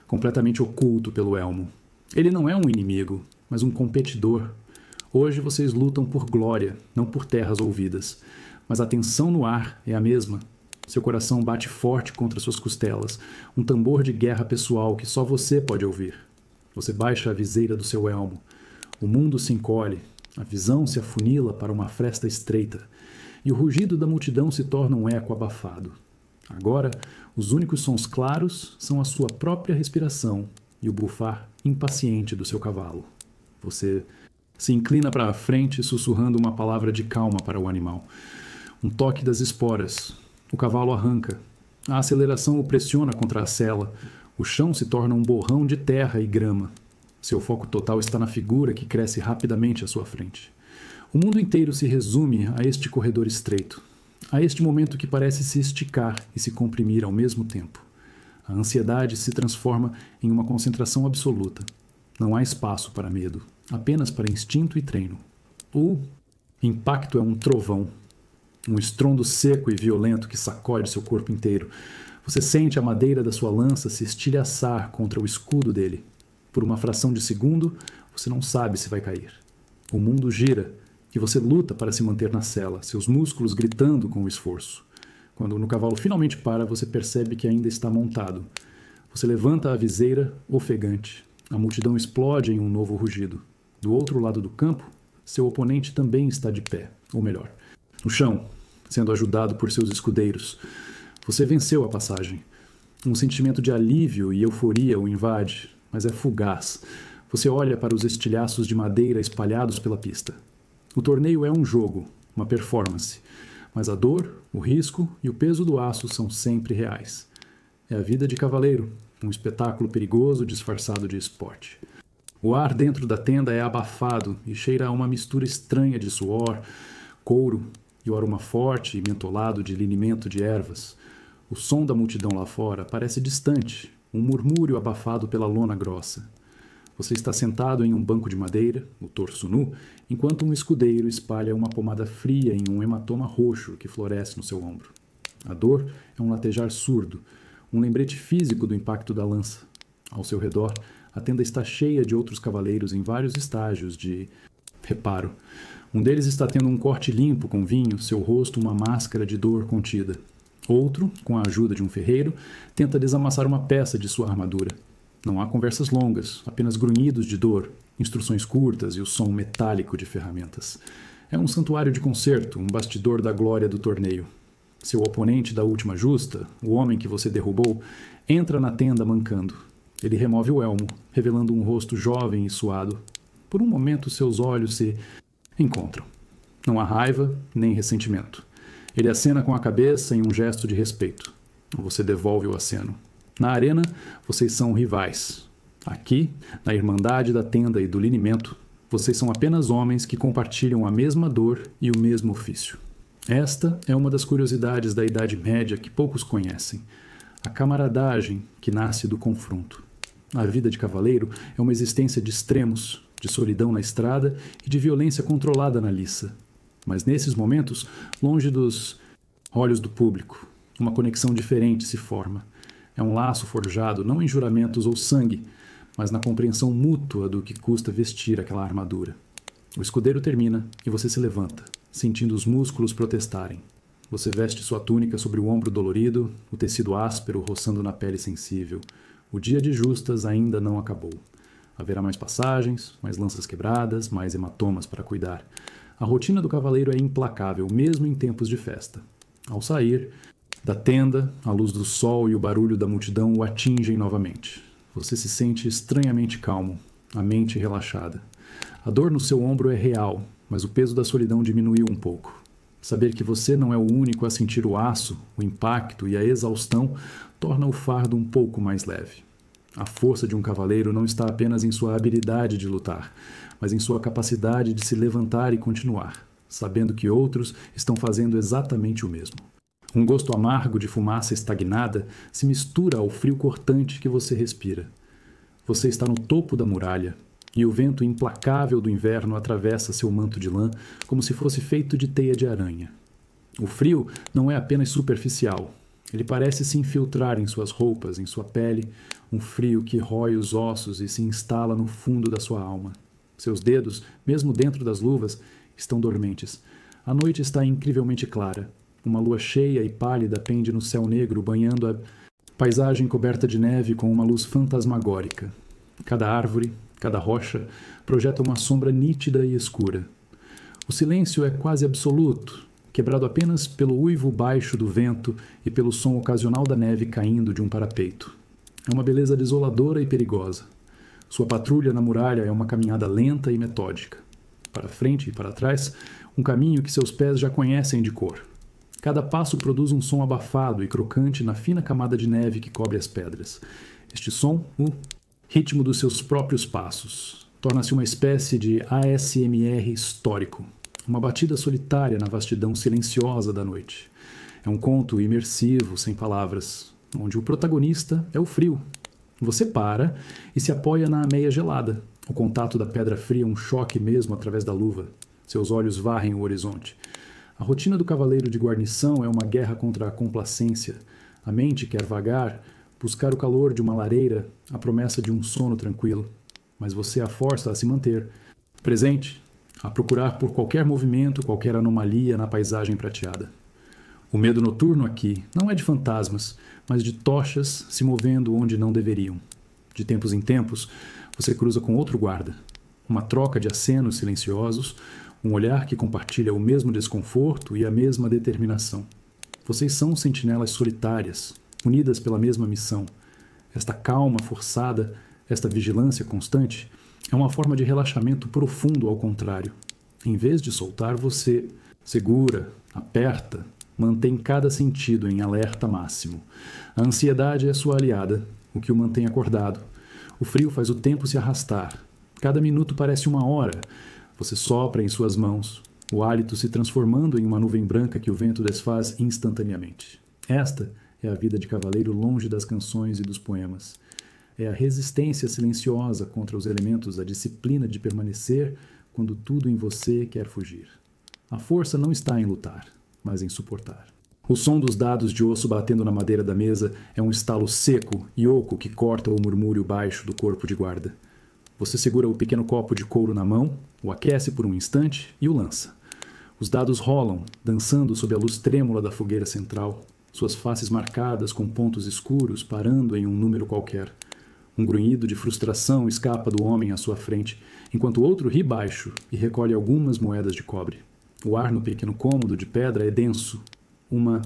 completamente oculto pelo elmo. Ele não é um inimigo, mas um competidor. Hoje vocês lutam por glória, não por terras ouvidas. Mas a tensão no ar é a mesma. Seu coração bate forte contra suas costelas, um tambor de guerra pessoal que só você pode ouvir. Você baixa a viseira do seu elmo. O mundo se encolhe, a visão se afunila para uma fresta estreita, e o rugido da multidão se torna um eco abafado. Agora, os únicos sons claros são a sua própria respiração e o bufar impaciente do seu cavalo. Você Se inclina para a frente, sussurrando uma palavra de calma para o animal. Um toque das esporas. O cavalo arranca. A aceleração o pressiona contra a sela. O chão se torna um borrão de terra e grama. Seu foco total está na figura que cresce rapidamente à sua frente. O mundo inteiro se resume a este corredor estreito, a este momento que parece se esticar e se comprimir ao mesmo tempo. A ansiedade se transforma em uma concentração absoluta. Não há espaço para medo, apenas para instinto e treino. O impacto é um trovão, um estrondo seco e violento que sacode seu corpo inteiro. Você sente a madeira da sua lança se estilhaçar contra o escudo dele. Por uma fração de segundo, você não sabe se vai cair. O mundo gira e você luta para se manter na sela, seus músculos gritando com o esforço. Quando o cavalo finalmente para, você percebe que ainda está montado. Você levanta a viseira, ofegante. A multidão explode em um novo rugido. Do outro lado do campo, seu oponente também está de pé, ou melhor, no chão, sendo ajudado por seus escudeiros. Você venceu a passagem. Um sentimento de alívio e euforia o invade, mas é fugaz. Você olha para os estilhaços de madeira espalhados pela pista. O torneio é um jogo, uma performance, mas a dor, o risco e o peso do aço são sempre reais. É a vida de cavaleiro, um espetáculo perigoso disfarçado de esporte. O ar dentro da tenda é abafado e cheira a uma mistura estranha de suor, couro e o aroma forte e mentolado de linimento de ervas. O som da multidão lá fora parece distante, um murmúrio abafado pela lona grossa. Você está sentado em um banco de madeira, o torso nu, enquanto um escudeiro espalha uma pomada fria em um hematoma roxo que floresce no seu ombro. A dor é um latejar surdo, um lembrete físico do impacto da lança. Ao seu redor, a tenda está cheia de outros cavaleiros em vários estágios de reparo. Um deles está tendo um corte limpo com vinho, seu rosto uma máscara de dor contida. Outro, com a ajuda de um ferreiro, tenta desamassar uma peça de sua armadura. Não há conversas longas, apenas grunhidos de dor, instruções curtas e o som metálico de ferramentas. É um santuário de concerto, um bastidor da glória do torneio. Seu oponente da última justa, o homem que você derrubou, entra na tenda mancando. Ele remove o elmo, revelando um rosto jovem e suado. Por um momento, seus olhos se encontram. Não há raiva nem ressentimento. Ele acena com a cabeça em um gesto de respeito. Você devolve o aceno. Na arena, vocês são rivais. Aqui, na Irmandade da Tenda e do Linimento, vocês são apenas homens que compartilham a mesma dor e o mesmo ofício. Esta é uma das curiosidades da Idade Média que poucos conhecem. A camaradagem que nasce do confronto. A vida de cavaleiro é uma existência de extremos, de solidão na estrada e de violência controlada na liça. Mas nesses momentos, longe dos olhos do público, uma conexão diferente se forma. É um laço forjado não em juramentos ou sangue, mas na compreensão mútua do que custa vestir aquela armadura. O escudeiro termina e você se levanta, sentindo os músculos protestarem. Você veste sua túnica sobre o ombro dolorido, o tecido áspero roçando na pele sensível. O dia de justas ainda não acabou. Haverá mais passagens, mais lanças quebradas, mais hematomas para cuidar. A rotina do cavaleiro é implacável, mesmo em tempos de festa. Ao sair da tenda, a luz do sol e o barulho da multidão o atingem novamente. Você se sente estranhamente calmo, a mente relaxada. A dor no seu ombro é real, mas o peso da solidão diminuiu um pouco. Saber que você não é o único a sentir o aço, o impacto e a exaustão torna o fardo um pouco mais leve. A força de um cavaleiro não está apenas em sua habilidade de lutar, mas em sua capacidade de se levantar e continuar, sabendo que outros estão fazendo exatamente o mesmo. Um gosto amargo de fumaça estagnada se mistura ao frio cortante que você respira. Você está no topo da muralha, e o vento implacável do inverno atravessa seu manto de lã como se fosse feito de teia de aranha. O frio não é apenas superficial. Ele parece se infiltrar em suas roupas, em sua pele, um frio que rói os ossos e se instala no fundo da sua alma. Seus dedos, mesmo dentro das luvas, estão dormentes. A noite está incrivelmente clara. Uma lua cheia e pálida pende no céu negro, banhando a paisagem coberta de neve com uma luz fantasmagórica. Cada árvore, cada rocha, projeta uma sombra nítida e escura. O silêncio é quase absoluto, quebrado apenas pelo uivo baixo do vento e pelo som ocasional da neve caindo de um parapeito. É uma beleza desoladora e perigosa. Sua patrulha na muralha é uma caminhada lenta e metódica. para frente e para trás, um caminho que seus pés já conhecem de cor. Cada passo produz um som abafado e crocante na fina camada de neve que cobre as pedras. Este som, o ritmo dos seus próprios passos, torna-se uma espécie de ASMR histórico, uma batida solitária na vastidão silenciosa da noite. É um conto imersivo, sem palavras, onde o protagonista é o frio. Você para e se apoia na meia gelada. O contato da pedra fria é um choque mesmo através da luva. Seus olhos varrem o horizonte. A rotina do cavaleiro de guarnição é uma guerra contra a complacência. A mente quer vagar, buscar o calor de uma lareira, a promessa de um sono tranquilo. Mas você a força a se manter presente, a procurar por qualquer movimento, qualquer anomalia na paisagem prateada. O medo noturno aqui não é de fantasmas, mas de tochas se movendo onde não deveriam. De tempos em tempos, você cruza com outro guarda. Uma troca de acenos silenciosos, um olhar que compartilha o mesmo desconforto e a mesma determinação. Vocês são sentinelas solitárias, unidas pela mesma missão. Esta calma forçada, esta vigilância constante, é uma forma de relaxamento profundo ao contrário. Em vez de soltar, você segura, aperta, mantém cada sentido em alerta máximo. A ansiedade é sua aliada, o que o mantém acordado. O frio faz o tempo se arrastar. Cada minuto parece uma hora. Você sopra em suas mãos, o hálito se transformando em uma nuvem branca que o vento desfaz instantaneamente. Esta é a vida de cavaleiro longe das canções e dos poemas. É a resistência silenciosa contra os elementos, a disciplina de permanecer quando tudo em você quer fugir. A força não está em lutar, mas em suportar. O som dos dados de osso batendo na madeira da mesa é um estalo seco e oco que corta o murmúrio baixo do corpo de guarda. Você segura o pequeno copo de couro na mão, o aquece por um instante e o lança. Os dados rolam, dançando sob a luz trêmula da fogueira central, suas faces marcadas com pontos escuros parando em um número qualquer. Um grunhido de frustração escapa do homem à sua frente, enquanto outro ri baixo e recolhe algumas moedas de cobre. O ar no pequeno cômodo de pedra é denso, uma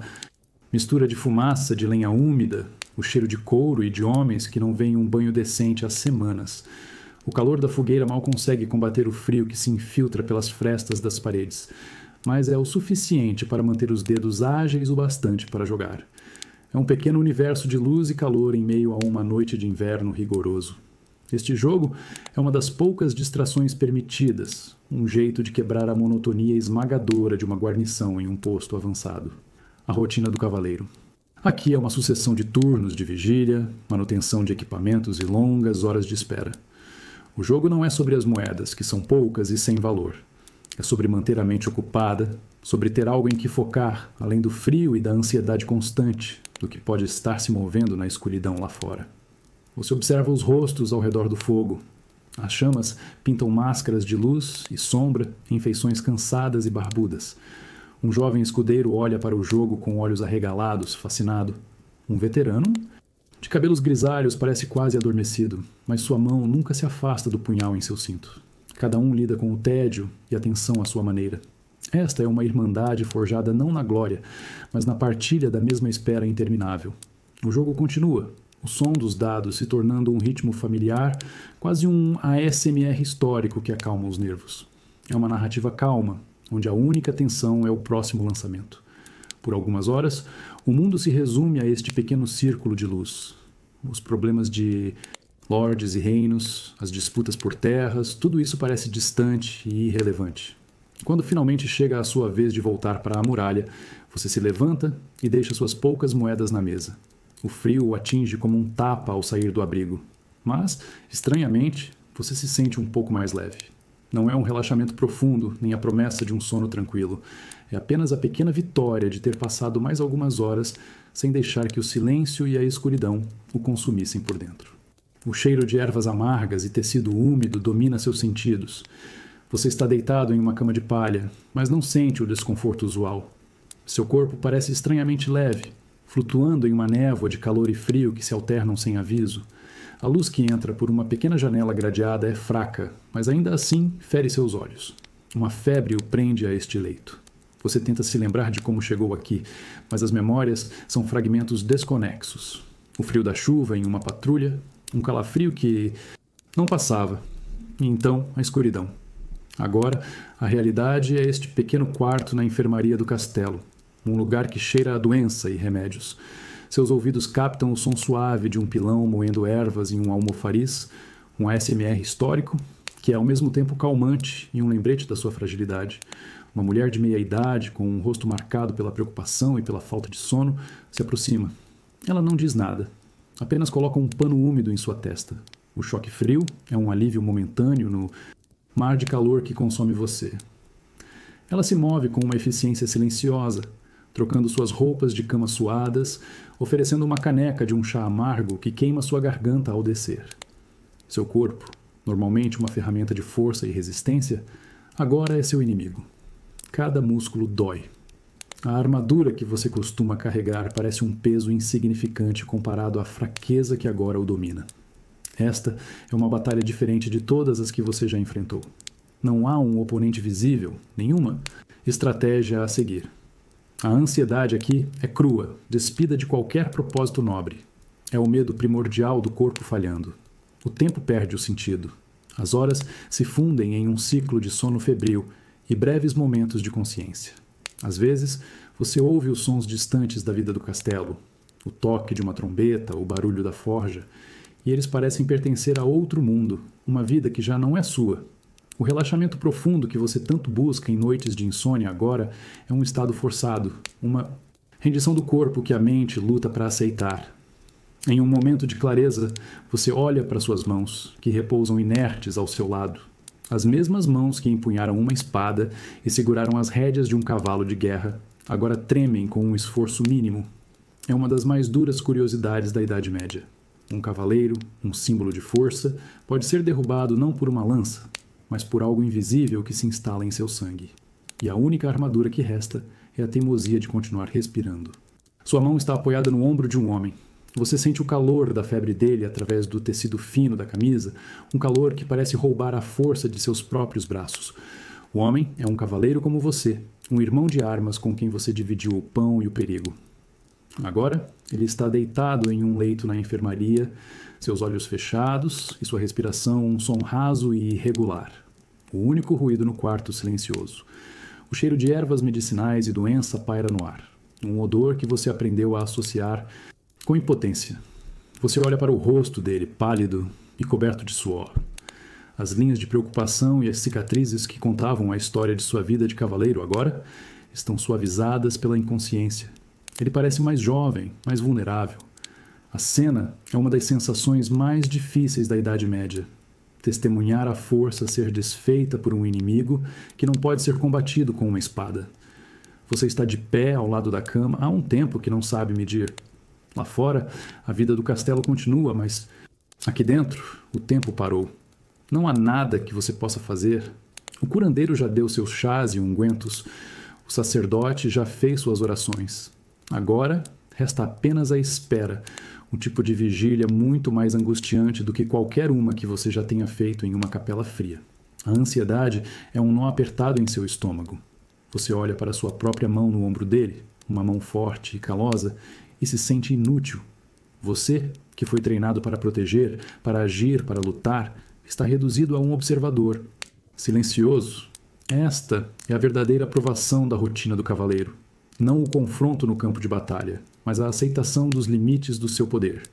mistura de fumaça de lenha úmida, o cheiro de couro e de homens que não veem um banho decente há semanas. O calor da fogueira mal consegue combater o frio que se infiltra pelas frestas das paredes, mas é o suficiente para manter os dedos ágeis o bastante para jogar. É um pequeno universo de luz e calor em meio a uma noite de inverno rigoroso. Este jogo é uma das poucas distrações permitidas, um jeito de quebrar a monotonia esmagadora de uma guarnição em um posto avançado. A rotina do cavaleiro. Aqui é uma sucessão de turnos de vigília, manutenção de equipamentos e longas horas de espera. O jogo não é sobre as moedas, que são poucas e sem valor. É sobre manter a mente ocupada, sobre ter algo em que focar, além do frio e da ansiedade constante, do que pode estar se movendo na escuridão lá fora. Você observa os rostos ao redor do fogo. As chamas pintam máscaras de luz e sombra em feições cansadas e barbudas. Um jovem escudeiro olha para o jogo com olhos arregalados, fascinado. Um veterano, de cabelos grisalhos, parece quase adormecido, mas sua mão nunca se afasta do punhal em seu cinto. Cada um lida com o tédio e a tensão à sua maneira. Esta é uma irmandade forjada não na glória, mas na partilha da mesma espera interminável. O jogo continua, o som dos dados se tornando um ritmo familiar, quase um ASMR histórico que acalma os nervos. É uma narrativa calma, onde a única tensão é o próximo lançamento. Por algumas horas, o mundo se resume a este pequeno círculo de luz. Os problemas de lordes e reinos, as disputas por terras, tudo isso parece distante e irrelevante. Quando finalmente chega a sua vez de voltar para a muralha, você se levanta e deixa suas poucas moedas na mesa. O frio o atinge como um tapa ao sair do abrigo. Mas, estranhamente, você se sente um pouco mais leve. Não é um relaxamento profundo, nem a promessa de um sono tranquilo. É apenas a pequena vitória de ter passado mais algumas horas sem deixar que o silêncio e a escuridão o consumissem por dentro. O cheiro de ervas amargas e tecido úmido domina seus sentidos. Você está deitado em uma cama de palha, mas não sente o desconforto usual. Seu corpo parece estranhamente leve, flutuando em uma névoa de calor e frio que se alternam sem aviso. A luz que entra por uma pequena janela gradeada é fraca, mas ainda assim fere seus olhos. Uma febre o prende a este leito. Você tenta se lembrar de como chegou aqui, mas as memórias são fragmentos desconexos. O frio da chuva em uma patrulha, um calafrio que não passava, e então a escuridão. Agora, a realidade é este pequeno quarto na enfermaria do castelo, um lugar que cheira a doença e remédios. Seus ouvidos captam o som suave de um pilão moendo ervas em um almofariz, um ASMR histórico, que é ao mesmo tempo calmante e um lembrete da sua fragilidade. Uma mulher de meia idade, com um rosto marcado pela preocupação e pela falta de sono, se aproxima. Ela não diz nada, apenas coloca um pano úmido em sua testa. O choque frio é um alívio momentâneo no mar de calor que consome você. Ela se move com uma eficiência silenciosa, trocando suas roupas de cama suadas, oferecendo uma caneca de um chá amargo que queima sua garganta ao descer. Seu corpo, normalmente uma ferramenta de força e resistência, agora é seu inimigo. Cada músculo dói. A armadura que você costuma carregar parece um peso insignificante comparado à fraqueza que agora o domina. Esta é uma batalha diferente de todas as que você já enfrentou. Não há um oponente visível, nenhuma estratégia a seguir. A ansiedade aqui é crua, despida de qualquer propósito nobre. É o medo primordial do corpo falhando. O tempo perde o sentido. As horas se fundem em um ciclo de sono febril e breves momentos de consciência. Às vezes, você ouve os sons distantes da vida do castelo, o toque de uma trombeta, o barulho da forja, e eles parecem pertencer a outro mundo, uma vida que já não é sua. O relaxamento profundo que você tanto busca em noites de insônia agora é um estado forçado, uma rendição do corpo que a mente luta para aceitar. Em um momento de clareza, você olha para suas mãos, que repousam inertes ao seu lado. As mesmas mãos que empunharam uma espada e seguraram as rédeas de um cavalo de guerra, agora tremem com um esforço mínimo. É uma das mais duras curiosidades da Idade Média. Um cavaleiro, um símbolo de força, pode ser derrubado não por uma lança, mas por algo invisível que se instala em seu sangue. E a única armadura que resta é a teimosia de continuar respirando. Sua mão está apoiada no ombro de um homem. Você sente o calor da febre dele através do tecido fino da camisa, um calor que parece roubar a força de seus próprios braços. O homem é um cavaleiro como você, um irmão de armas com quem você dividiu o pão e o perigo. Agora, ele está deitado em um leito na enfermaria, seus olhos fechados e sua respiração um som raso e irregular. O único ruído no quarto silencioso. O cheiro de ervas medicinais e doença paira no ar. Um odor que você aprendeu a associar com impotência. Você olha para o rosto dele, pálido e coberto de suor. As linhas de preocupação e as cicatrizes que contavam a história de sua vida de cavaleiro agora estão suavizadas pela inconsciência. Ele parece mais jovem, mais vulnerável. A cena é uma das sensações mais difíceis da Idade Média. Testemunhar a força ser desfeita por um inimigo que não pode ser combatido com uma espada. Você está de pé ao lado da cama há um tempo que não sabe medir. Lá fora, a vida do castelo continua, mas aqui dentro, o tempo parou. Não há nada que você possa fazer. O curandeiro já deu seus chás e ungüentos. O sacerdote já fez suas orações. Agora, resta apenas a espera, um tipo de vigília muito mais angustiante do que qualquer uma que você já tenha feito em uma capela fria. A ansiedade é um nó apertado em seu estômago. Você olha para sua própria mão no ombro dele, uma mão forte e calosa, e se sente inútil. Você, que foi treinado para proteger, para agir, para lutar, está reduzido a um observador, silencioso. Esta é a verdadeira aprovação da rotina do cavaleiro. Não o confronto no campo de batalha, mas a aceitação dos limites do seu poder.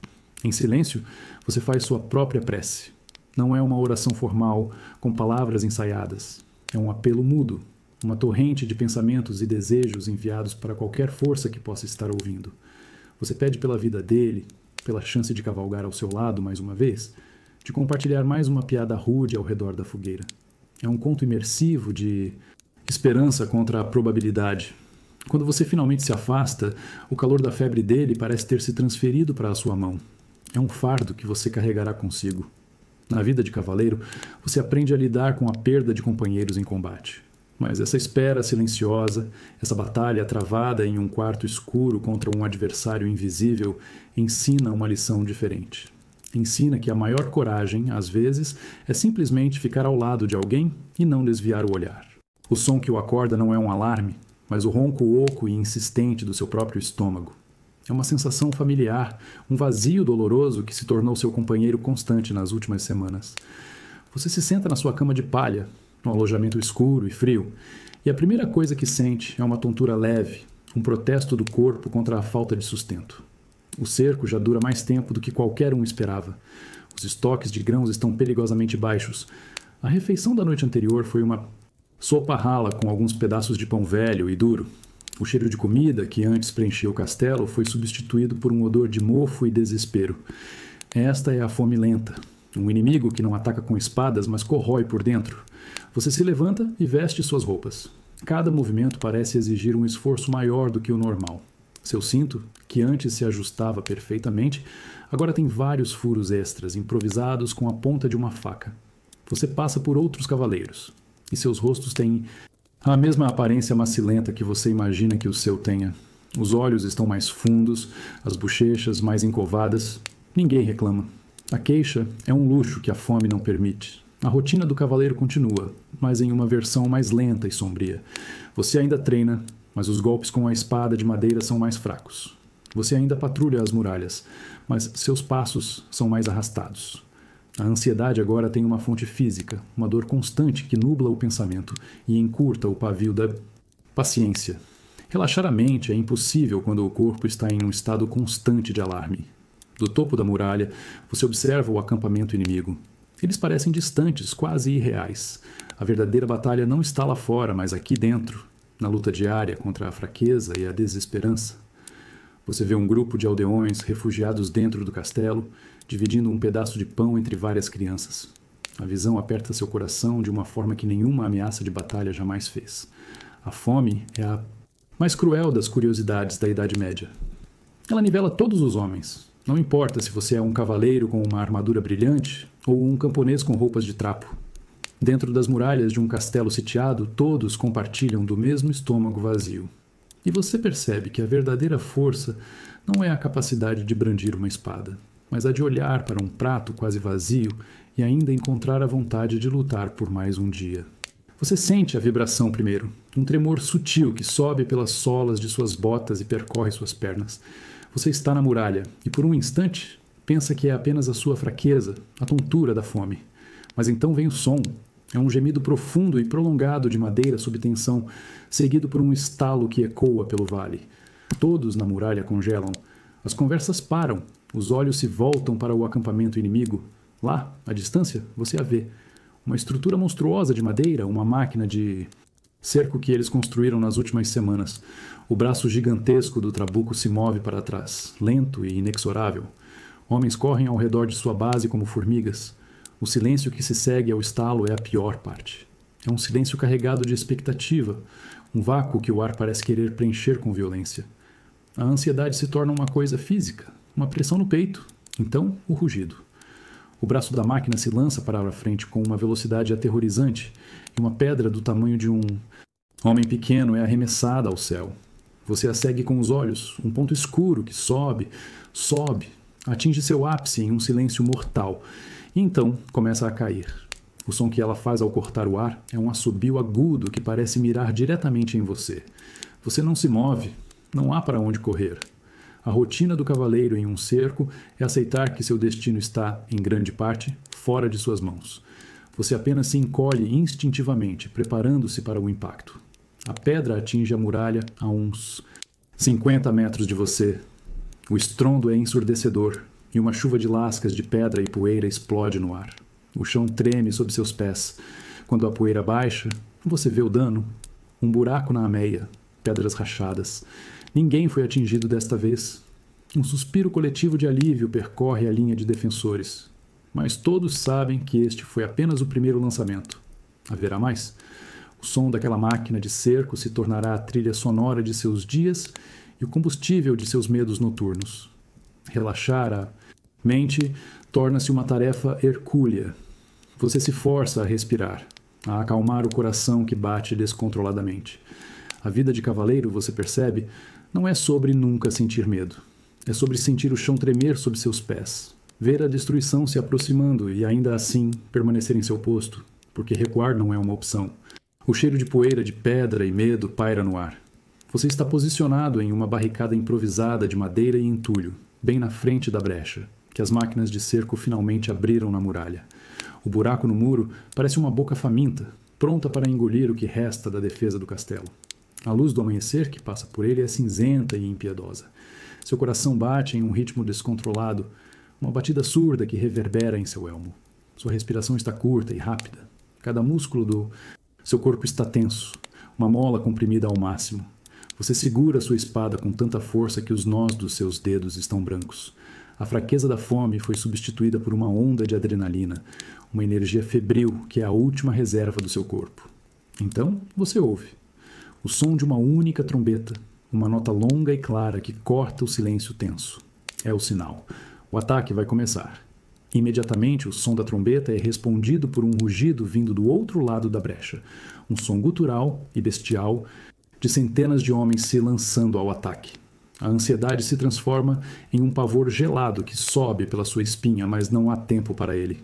Em silêncio, você faz sua própria prece. Não é uma oração formal, com palavras ensaiadas. É um apelo mudo, uma torrente de pensamentos e desejos enviados para qualquer força que possa estar ouvindo. Você pede pela vida dele, pela chance de cavalgar ao seu lado mais uma vez, de compartilhar mais uma piada rude ao redor da fogueira. É um conto imersivo de esperança contra a probabilidade. Quando você finalmente se afasta, o calor da febre dele parece ter se transferido para a sua mão. É um fardo que você carregará consigo. Na vida de cavaleiro, você aprende a lidar com a perda de companheiros em combate. Mas essa espera silenciosa, essa batalha travada em um quarto escuro contra um adversário invisível, ensina uma lição diferente. Ensina que a maior coragem, às vezes, é simplesmente ficar ao lado de alguém e não desviar o olhar. O som que o acorda não é um alarme, mas o ronco oco e insistente do seu próprio estômago. É uma sensação familiar, um vazio doloroso que se tornou seu companheiro constante nas últimas semanas. Você se senta na sua cama de palha, no alojamento escuro e frio, e a primeira coisa que sente é uma tontura leve, um protesto do corpo contra a falta de sustento. O cerco já dura mais tempo do que qualquer um esperava. Os estoques de grãos estão perigosamente baixos. A refeição da noite anterior foi uma sopa rala com alguns pedaços de pão velho e duro. O cheiro de comida, que antes preenchia o castelo, foi substituído por um odor de mofo e desespero. Esta é a fome lenta. Um inimigo que não ataca com espadas, mas corrói por dentro. Você se levanta e veste suas roupas. Cada movimento parece exigir um esforço maior do que o normal. Seu cinto, que antes se ajustava perfeitamente, agora tem vários furos extras, improvisados com a ponta de uma faca. Você passa por outros cavaleiros, e seus rostos têm a mesma aparência macilenta que você imagina que o seu tenha. Os olhos estão mais fundos, as bochechas mais encovadas. Ninguém reclama. A queixa é um luxo que a fome não permite. A rotina do cavaleiro continua, mas em uma versão mais lenta e sombria. Você ainda treina, mas os golpes com a espada de madeira são mais fracos. Você ainda patrulha as muralhas, mas seus passos são mais arrastados. A ansiedade agora tem uma fonte física, uma dor constante que nubla o pensamento e encurta o pavio da paciência. Relaxar a mente é impossível quando o corpo está em um estado constante de alarme. Do topo da muralha, você observa o acampamento inimigo. Eles parecem distantes, quase irreais. A verdadeira batalha não está lá fora, mas aqui dentro, na luta diária contra a fraqueza e a desesperança. Você vê um grupo de aldeões refugiados dentro do castelo, dividindo um pedaço de pão entre várias crianças. A visão aperta seu coração de uma forma que nenhuma ameaça de batalha jamais fez. A fome é a mais cruel das curiosidades da Idade Média. Ela nivela todos os homens. Não importa se você é um cavaleiro com uma armadura brilhante ou um camponês com roupas de trapo. Dentro das muralhas de um castelo sitiado, todos compartilham do mesmo estômago vazio. E você percebe que a verdadeira força não é a capacidade de brandir uma espada, mas a de olhar para um prato quase vazio e ainda encontrar a vontade de lutar por mais um dia. Você sente a vibração primeiro, um tremor sutil que sobe pelas solas de suas botas e percorre suas pernas. Você está na muralha e por um instante pensa que é apenas a sua fraqueza, a tontura da fome. Mas então vem o som. É um gemido profundo e prolongado de madeira sob tensão, seguido por um estalo que ecoa pelo vale. Todos na muralha congelam. As conversas param. Os olhos se voltam para o acampamento inimigo. Lá, à distância, você a vê. Uma estrutura monstruosa de madeira, uma máquina de cerco que eles construíram nas últimas semanas. O braço gigantesco do trabuco se move para trás, lento e inexorável. Homens correm ao redor de sua base como formigas. O silêncio que se segue ao estalo é a pior parte. É um silêncio carregado de expectativa, um vácuo que o ar parece querer preencher com violência. A ansiedade se torna uma coisa física, uma pressão no peito, então o rugido. O braço da máquina se lança para a frente com uma velocidade aterrorizante e uma pedra do tamanho de um homem pequeno é arremessada ao céu. Você a segue com os olhos, um ponto escuro que sobe, atinge seu ápice em um silêncio mortal e então começa a cair. O som que ela faz ao cortar o ar é um assobio agudo que parece mirar diretamente em você. Você não se move, não há para onde correr. A rotina do cavaleiro em um cerco é aceitar que seu destino está, em grande parte, fora de suas mãos. Você apenas se encolhe instintivamente, preparando-se para o impacto. A pedra atinge a muralha a uns 50 metros de você. O estrondo é ensurdecedor e uma chuva de lascas de pedra e poeira explode no ar. O chão treme sob seus pés. Quando a poeira baixa, você vê o dano. Um buraco na ameia, pedras rachadas. Ninguém foi atingido desta vez. Um suspiro coletivo de alívio percorre a linha de defensores. Mas todos sabem que este foi apenas o primeiro lançamento. Haverá mais? O som daquela máquina de cerco se tornará a trilha sonora de seus dias e o combustível de seus medos noturnos. Relaxar a mente torna-se uma tarefa hercúlea. Você se força a respirar, a acalmar o coração que bate descontroladamente. A vida de cavaleiro, você percebe, não é sobre nunca sentir medo. É sobre sentir o chão tremer sob seus pés, ver a destruição se aproximando e ainda assim permanecer em seu posto, porque recuar não é uma opção. O cheiro de poeira, de pedra e medo paira no ar. Você está posicionado em uma barricada improvisada de madeira e entulho, bem na frente da brecha, que as máquinas de cerco finalmente abriram na muralha. O buraco no muro parece uma boca faminta, pronta para engolir o que resta da defesa do castelo. A luz do amanhecer que passa por ele é cinzenta e impiedosa. Seu coração bate em um ritmo descontrolado, uma batida surda que reverbera em seu elmo. Sua respiração está curta e rápida. Cada músculo do seu corpo está tenso, uma mola comprimida ao máximo. Você segura sua espada com tanta força que os nós dos seus dedos estão brancos. A fraqueza da fome foi substituída por uma onda de adrenalina, uma energia febril que é a última reserva do seu corpo. Então, você ouve. O som de uma única trombeta, uma nota longa e clara que corta o silêncio tenso. É o sinal. O ataque vai começar. Imediatamente, o som da trombeta é respondido por um rugido vindo do outro lado da brecha. Um som gutural e bestial de centenas de homens se lançando ao ataque. A ansiedade se transforma em um pavor gelado que sobe pela sua espinha, mas não há tempo para ele.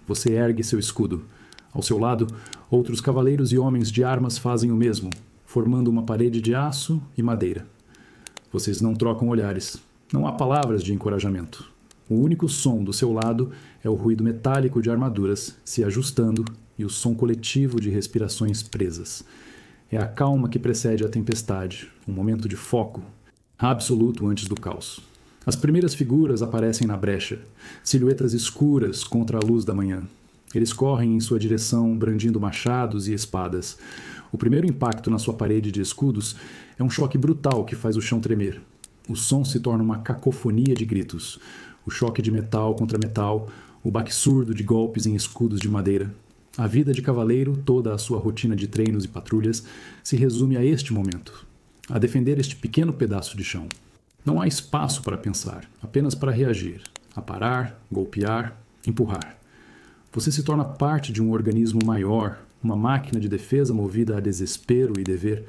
Você ergue seu escudo. Ao seu lado, outros cavaleiros e homens de armas fazem o mesmo, formando uma parede de aço e madeira. Vocês não trocam olhares. Não há palavras de encorajamento. O único som do seu lado é o ruído metálico de armaduras se ajustando e o som coletivo de respirações presas. É a calma que precede a tempestade, um momento de foco absoluto antes do caos. As primeiras figuras aparecem na brecha, silhuetas escuras contra a luz da manhã. Eles correm em sua direção, brandindo machados e espadas. O primeiro impacto na sua parede de escudos é um choque brutal que faz o chão tremer. O som se torna uma cacofonia de gritos. O choque de metal contra metal, o baque surdo de golpes em escudos de madeira. A vida de cavaleiro, toda a sua rotina de treinos e patrulhas, se resume a este momento, a defender este pequeno pedaço de chão. Não há espaço para pensar, apenas para reagir, a parar, golpear, empurrar. Você se torna parte de um organismo maior, uma máquina de defesa movida a desespero e dever.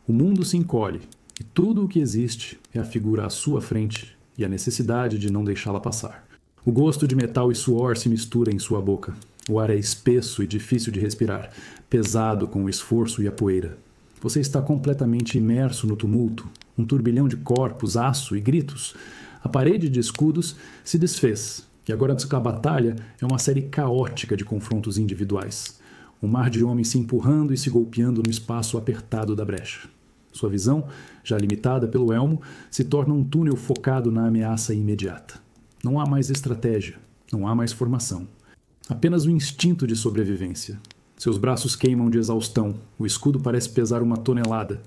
O mundo se encolhe, e tudo o que existe é a figura à sua frente e a necessidade de não deixá-la passar. O gosto de metal e suor se mistura em sua boca. O ar é espesso e difícil de respirar, pesado com o esforço e a poeira. Você está completamente imerso no tumulto, um turbilhão de corpos, aço e gritos. A parede de escudos se desfez, e agora a batalha é uma série caótica de confrontos individuais. Um mar de homens se empurrando e se golpeando no espaço apertado da brecha. Sua visão, já limitada pelo elmo, se torna um túnel focado na ameaça imediata. Não há mais estratégia, não há mais formação. Apenas o instinto de sobrevivência. Seus braços queimam de exaustão, o escudo parece pesar 1 tonelada.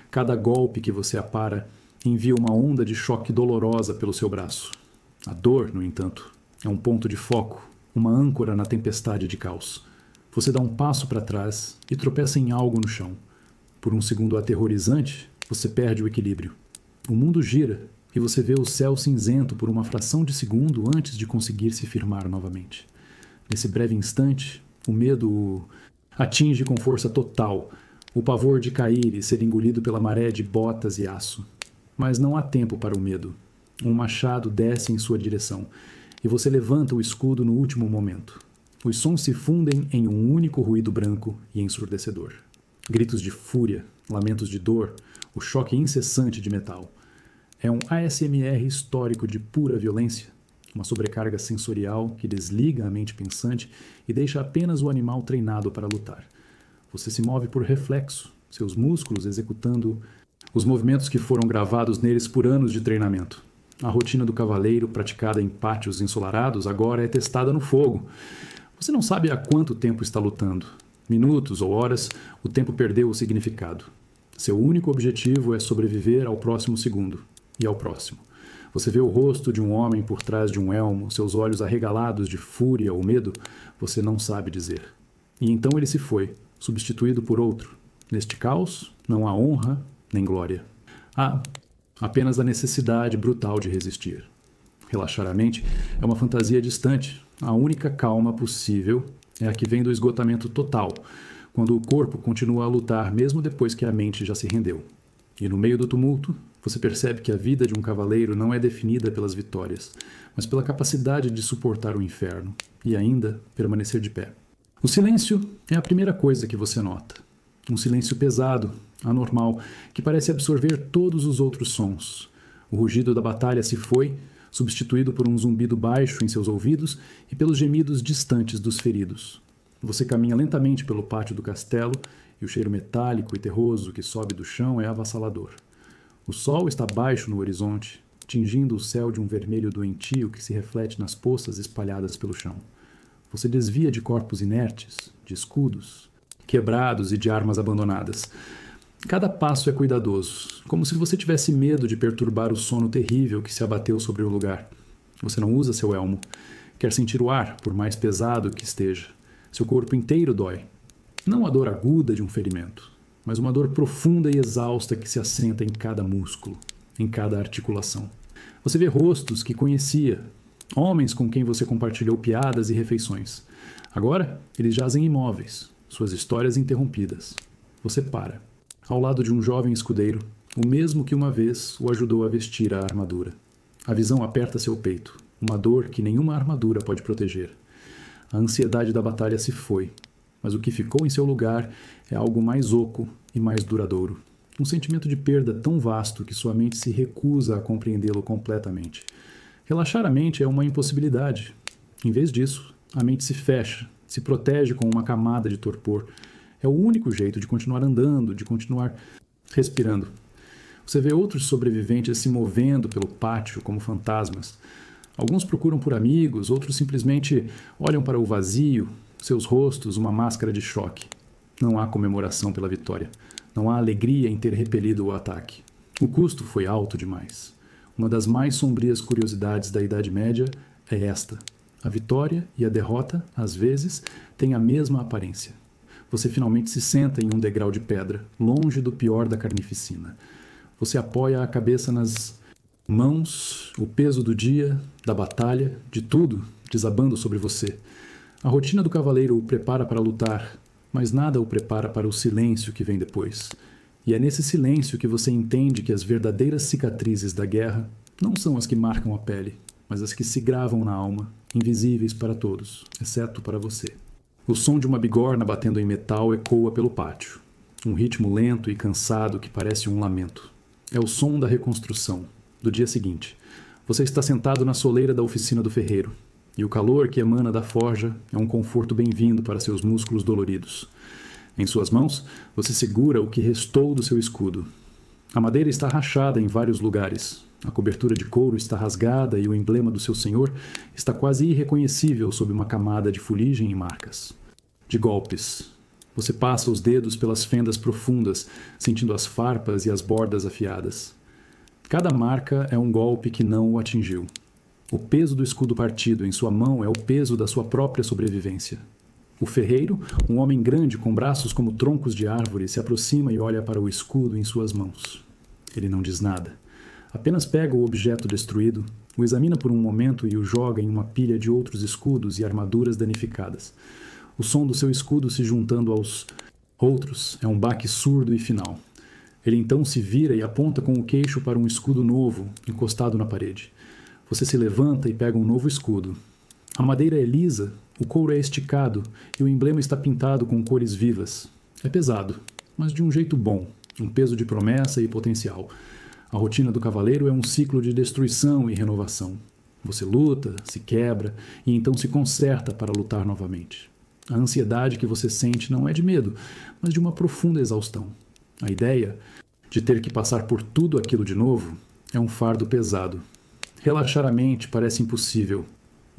Cada golpe que você apara envia uma onda de choque dolorosa pelo seu braço. A dor, no entanto, é um ponto de foco, uma âncora na tempestade de caos. Você dá um passo para trás e tropeça em algo no chão. Por um segundo aterrorizante, você perde o equilíbrio. O mundo gira e você vê o céu cinzento por uma fração de segundo antes de conseguir se firmar novamente. Nesse breve instante, o medo o atinge com força total, o pavor de cair e ser engolido pela maré de botas e aço. Mas não há tempo para o medo. Um machado desce em sua direção e você levanta o escudo no último momento. Os sons se fundem em um único ruído branco e ensurdecedor. Gritos de fúria, lamentos de dor, o choque incessante de metal. É um ASMR histórico de pura violência, uma sobrecarga sensorial que desliga a mente pensante e deixa apenas o animal treinado para lutar. Você se move por reflexo, seus músculos executando os movimentos que foram gravados neles por anos de treinamento. A rotina do cavaleiro, praticada em pátios ensolarados, agora é testada no fogo. Você não sabe há quanto tempo está lutando. Minutos ou horas, o tempo perdeu o significado. Seu único objetivo é sobreviver ao próximo segundo e ao próximo. Você vê o rosto de um homem por trás de um elmo, seus olhos arregalados de fúria ou medo, você não sabe dizer. E então ele se foi, substituído por outro. Neste caos, não há honra nem glória. Há apenas a necessidade brutal de resistir. Relaxar a mente é uma fantasia distante. A única calma possível é a que vem do esgotamento total, quando o corpo continua a lutar mesmo depois que a mente já se rendeu. E no meio do tumulto, você percebe que a vida de um cavaleiro não é definida pelas vitórias, mas pela capacidade de suportar o inferno e ainda permanecer de pé. O silêncio é a primeira coisa que você nota. Um silêncio pesado, anormal, que parece absorver todos os outros sons. O rugido da batalha se foi, substituído por um zumbido baixo em seus ouvidos e pelos gemidos distantes dos feridos. Você caminha lentamente pelo pátio do castelo e o cheiro metálico e terroso que sobe do chão é avassalador. O sol está baixo no horizonte, tingindo o céu de um vermelho doentio que se reflete nas poças espalhadas pelo chão. Você desvia de corpos inertes, de escudos, quebrados e de armas abandonadas. Cada passo é cuidadoso, como se você tivesse medo de perturbar o sono terrível que se abateu sobre o lugar. Você não usa seu elmo. Quer sentir o ar, por mais pesado que esteja. Seu corpo inteiro dói. Não a dor aguda de um ferimento, mas uma dor profunda e exausta que se assenta em cada músculo, em cada articulação. Você vê rostos que conhecia, homens com quem você compartilhou piadas e refeições. Agora, eles jazem imóveis, suas histórias interrompidas. Você para, ao lado de um jovem escudeiro, o mesmo que uma vez o ajudou a vestir a armadura. A visão aperta seu peito, uma dor que nenhuma armadura pode proteger. A ansiedade da batalha se foi, mas o que ficou em seu lugar é algo mais oco e mais duradouro. Um sentimento de perda tão vasto que sua mente se recusa a compreendê-lo completamente. Relaxar a mente é uma impossibilidade. Em vez disso, a mente se fecha, se protege com uma camada de torpor. É o único jeito de continuar andando, de continuar respirando. Você vê outros sobreviventes se movendo pelo pátio como fantasmas. Alguns procuram por amigos, outros simplesmente olham para o vazio, seus rostos uma máscara de choque. Não há comemoração pela vitória. Não há alegria em ter repelido o ataque. O custo foi alto demais. Uma das mais sombrias curiosidades da Idade Média é esta. A vitória e a derrota, às vezes, têm a mesma aparência. Você finalmente se senta em um degrau de pedra, longe do pior da carnificina. Você apoia a cabeça nas mãos, o peso do dia, da batalha, de tudo desabando sobre você. A rotina do cavaleiro o prepara para lutar, mas nada o prepara para o silêncio que vem depois. E é nesse silêncio que você entende que as verdadeiras cicatrizes da guerra não são as que marcam a pele, mas as que se gravam na alma, invisíveis para todos, exceto para você. O som de uma bigorna batendo em metal ecoa pelo pátio. Um ritmo lento e cansado que parece um lamento. É o som da reconstrução, do dia seguinte. Você está sentado na soleira da oficina do ferreiro, e o calor que emana da forja é um conforto bem-vindo para seus músculos doloridos. Em suas mãos, você segura o que restou do seu escudo. A madeira está rachada em vários lugares. A cobertura de couro está rasgada e o emblema do seu senhor está quase irreconhecível sob uma camada de fuligem e marcas. De golpes. Você passa os dedos pelas fendas profundas, sentindo as farpas e as bordas afiadas. Cada marca é um golpe que não o atingiu. O peso do escudo partido em sua mão é o peso da sua própria sobrevivência. O ferreiro, um homem grande com braços como troncos de árvore, se aproxima e olha para o escudo em suas mãos. Ele não diz nada. Apenas pega o objeto destruído, o examina por um momento e o joga em uma pilha de outros escudos e armaduras danificadas. O som do seu escudo se juntando aos outros é um baque surdo e final. Ele então se vira e aponta com o queixo para um escudo novo, encostado na parede. Você se levanta e pega um novo escudo. A madeira é lisa, o couro é esticado e o emblema está pintado com cores vivas. É pesado, mas de um jeito bom, um peso de promessa e potencial. A rotina do cavaleiro é um ciclo de destruição e renovação. Você luta, se quebra e então se conserta para lutar novamente. A ansiedade que você sente não é de medo, mas de uma profunda exaustão. A ideia de ter que passar por tudo aquilo de novo é um fardo pesado. Relaxar a mente parece impossível.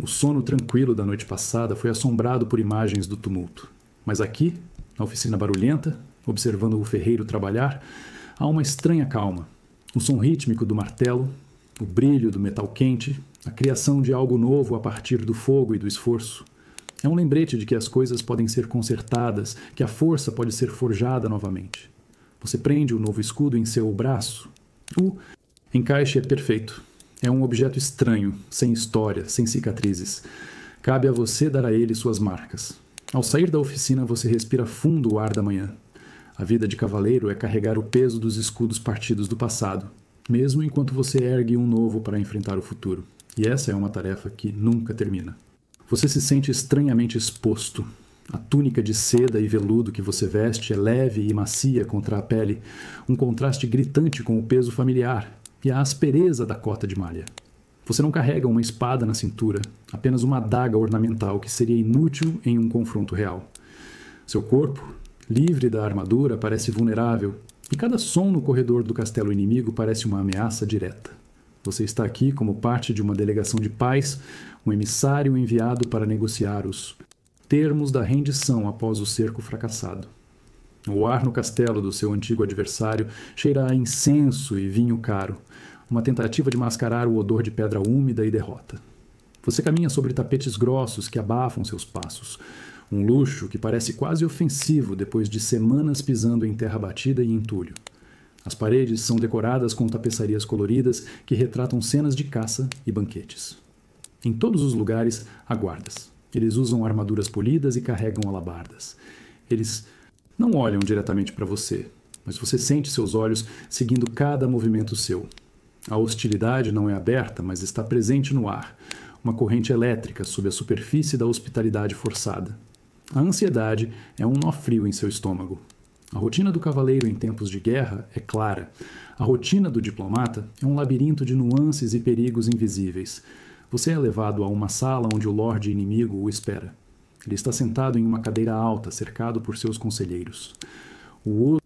O sono tranquilo da noite passada foi assombrado por imagens do tumulto. Mas aqui, na oficina barulhenta, observando o ferreiro trabalhar, há uma estranha calma. O som rítmico do martelo, o brilho do metal quente, a criação de algo novo a partir do fogo e do esforço. É um lembrete de que as coisas podem ser consertadas, que a força pode ser forjada novamente. Você prende o novo escudo em seu braço. O encaixe é perfeito. É um objeto estranho, sem história, sem cicatrizes. Cabe a você dar a ele suas marcas. Ao sair da oficina, você respira fundo o ar da manhã. A vida de cavaleiro é carregar o peso dos escudos partidos do passado, mesmo enquanto você ergue um novo para enfrentar o futuro. E essa é uma tarefa que nunca termina. Você se sente estranhamente exposto. A túnica de seda e veludo que você veste é leve e macia contra a pele, um contraste gritante com o peso familiar e a aspereza da cota de malha. Você não carrega uma espada na cintura, apenas uma adaga ornamental que seria inútil em um confronto real. Seu corpo, livre da armadura, parece vulnerável, e cada som no corredor do castelo inimigo parece uma ameaça direta. Você está aqui como parte de uma delegação de paz, um emissário enviado para negociar os termos da rendição após o cerco fracassado. O ar no castelo do seu antigo adversário cheira a incenso e vinho caro, uma tentativa de mascarar o odor de pedra úmida e derrota. Você caminha sobre tapetes grossos que abafam seus passos, um luxo que parece quase ofensivo depois de semanas pisando em terra batida e entulho. As paredes são decoradas com tapeçarias coloridas que retratam cenas de caça e banquetes. Em todos os lugares há guardas. Eles usam armaduras polidas e carregam alabardas. Eles não olham diretamente para você, mas você sente seus olhos seguindo cada movimento seu. A hostilidade não é aberta, mas está presente no ar, uma corrente elétrica sob a superfície da hospitalidade forçada. A ansiedade é um nó frio em seu estômago. A rotina do cavaleiro em tempos de guerra é clara. A rotina do diplomata é um labirinto de nuances e perigos invisíveis. Você é levado a uma sala onde o lorde inimigo o espera. Ele está sentado em uma cadeira alta, cercado por seus conselheiros. O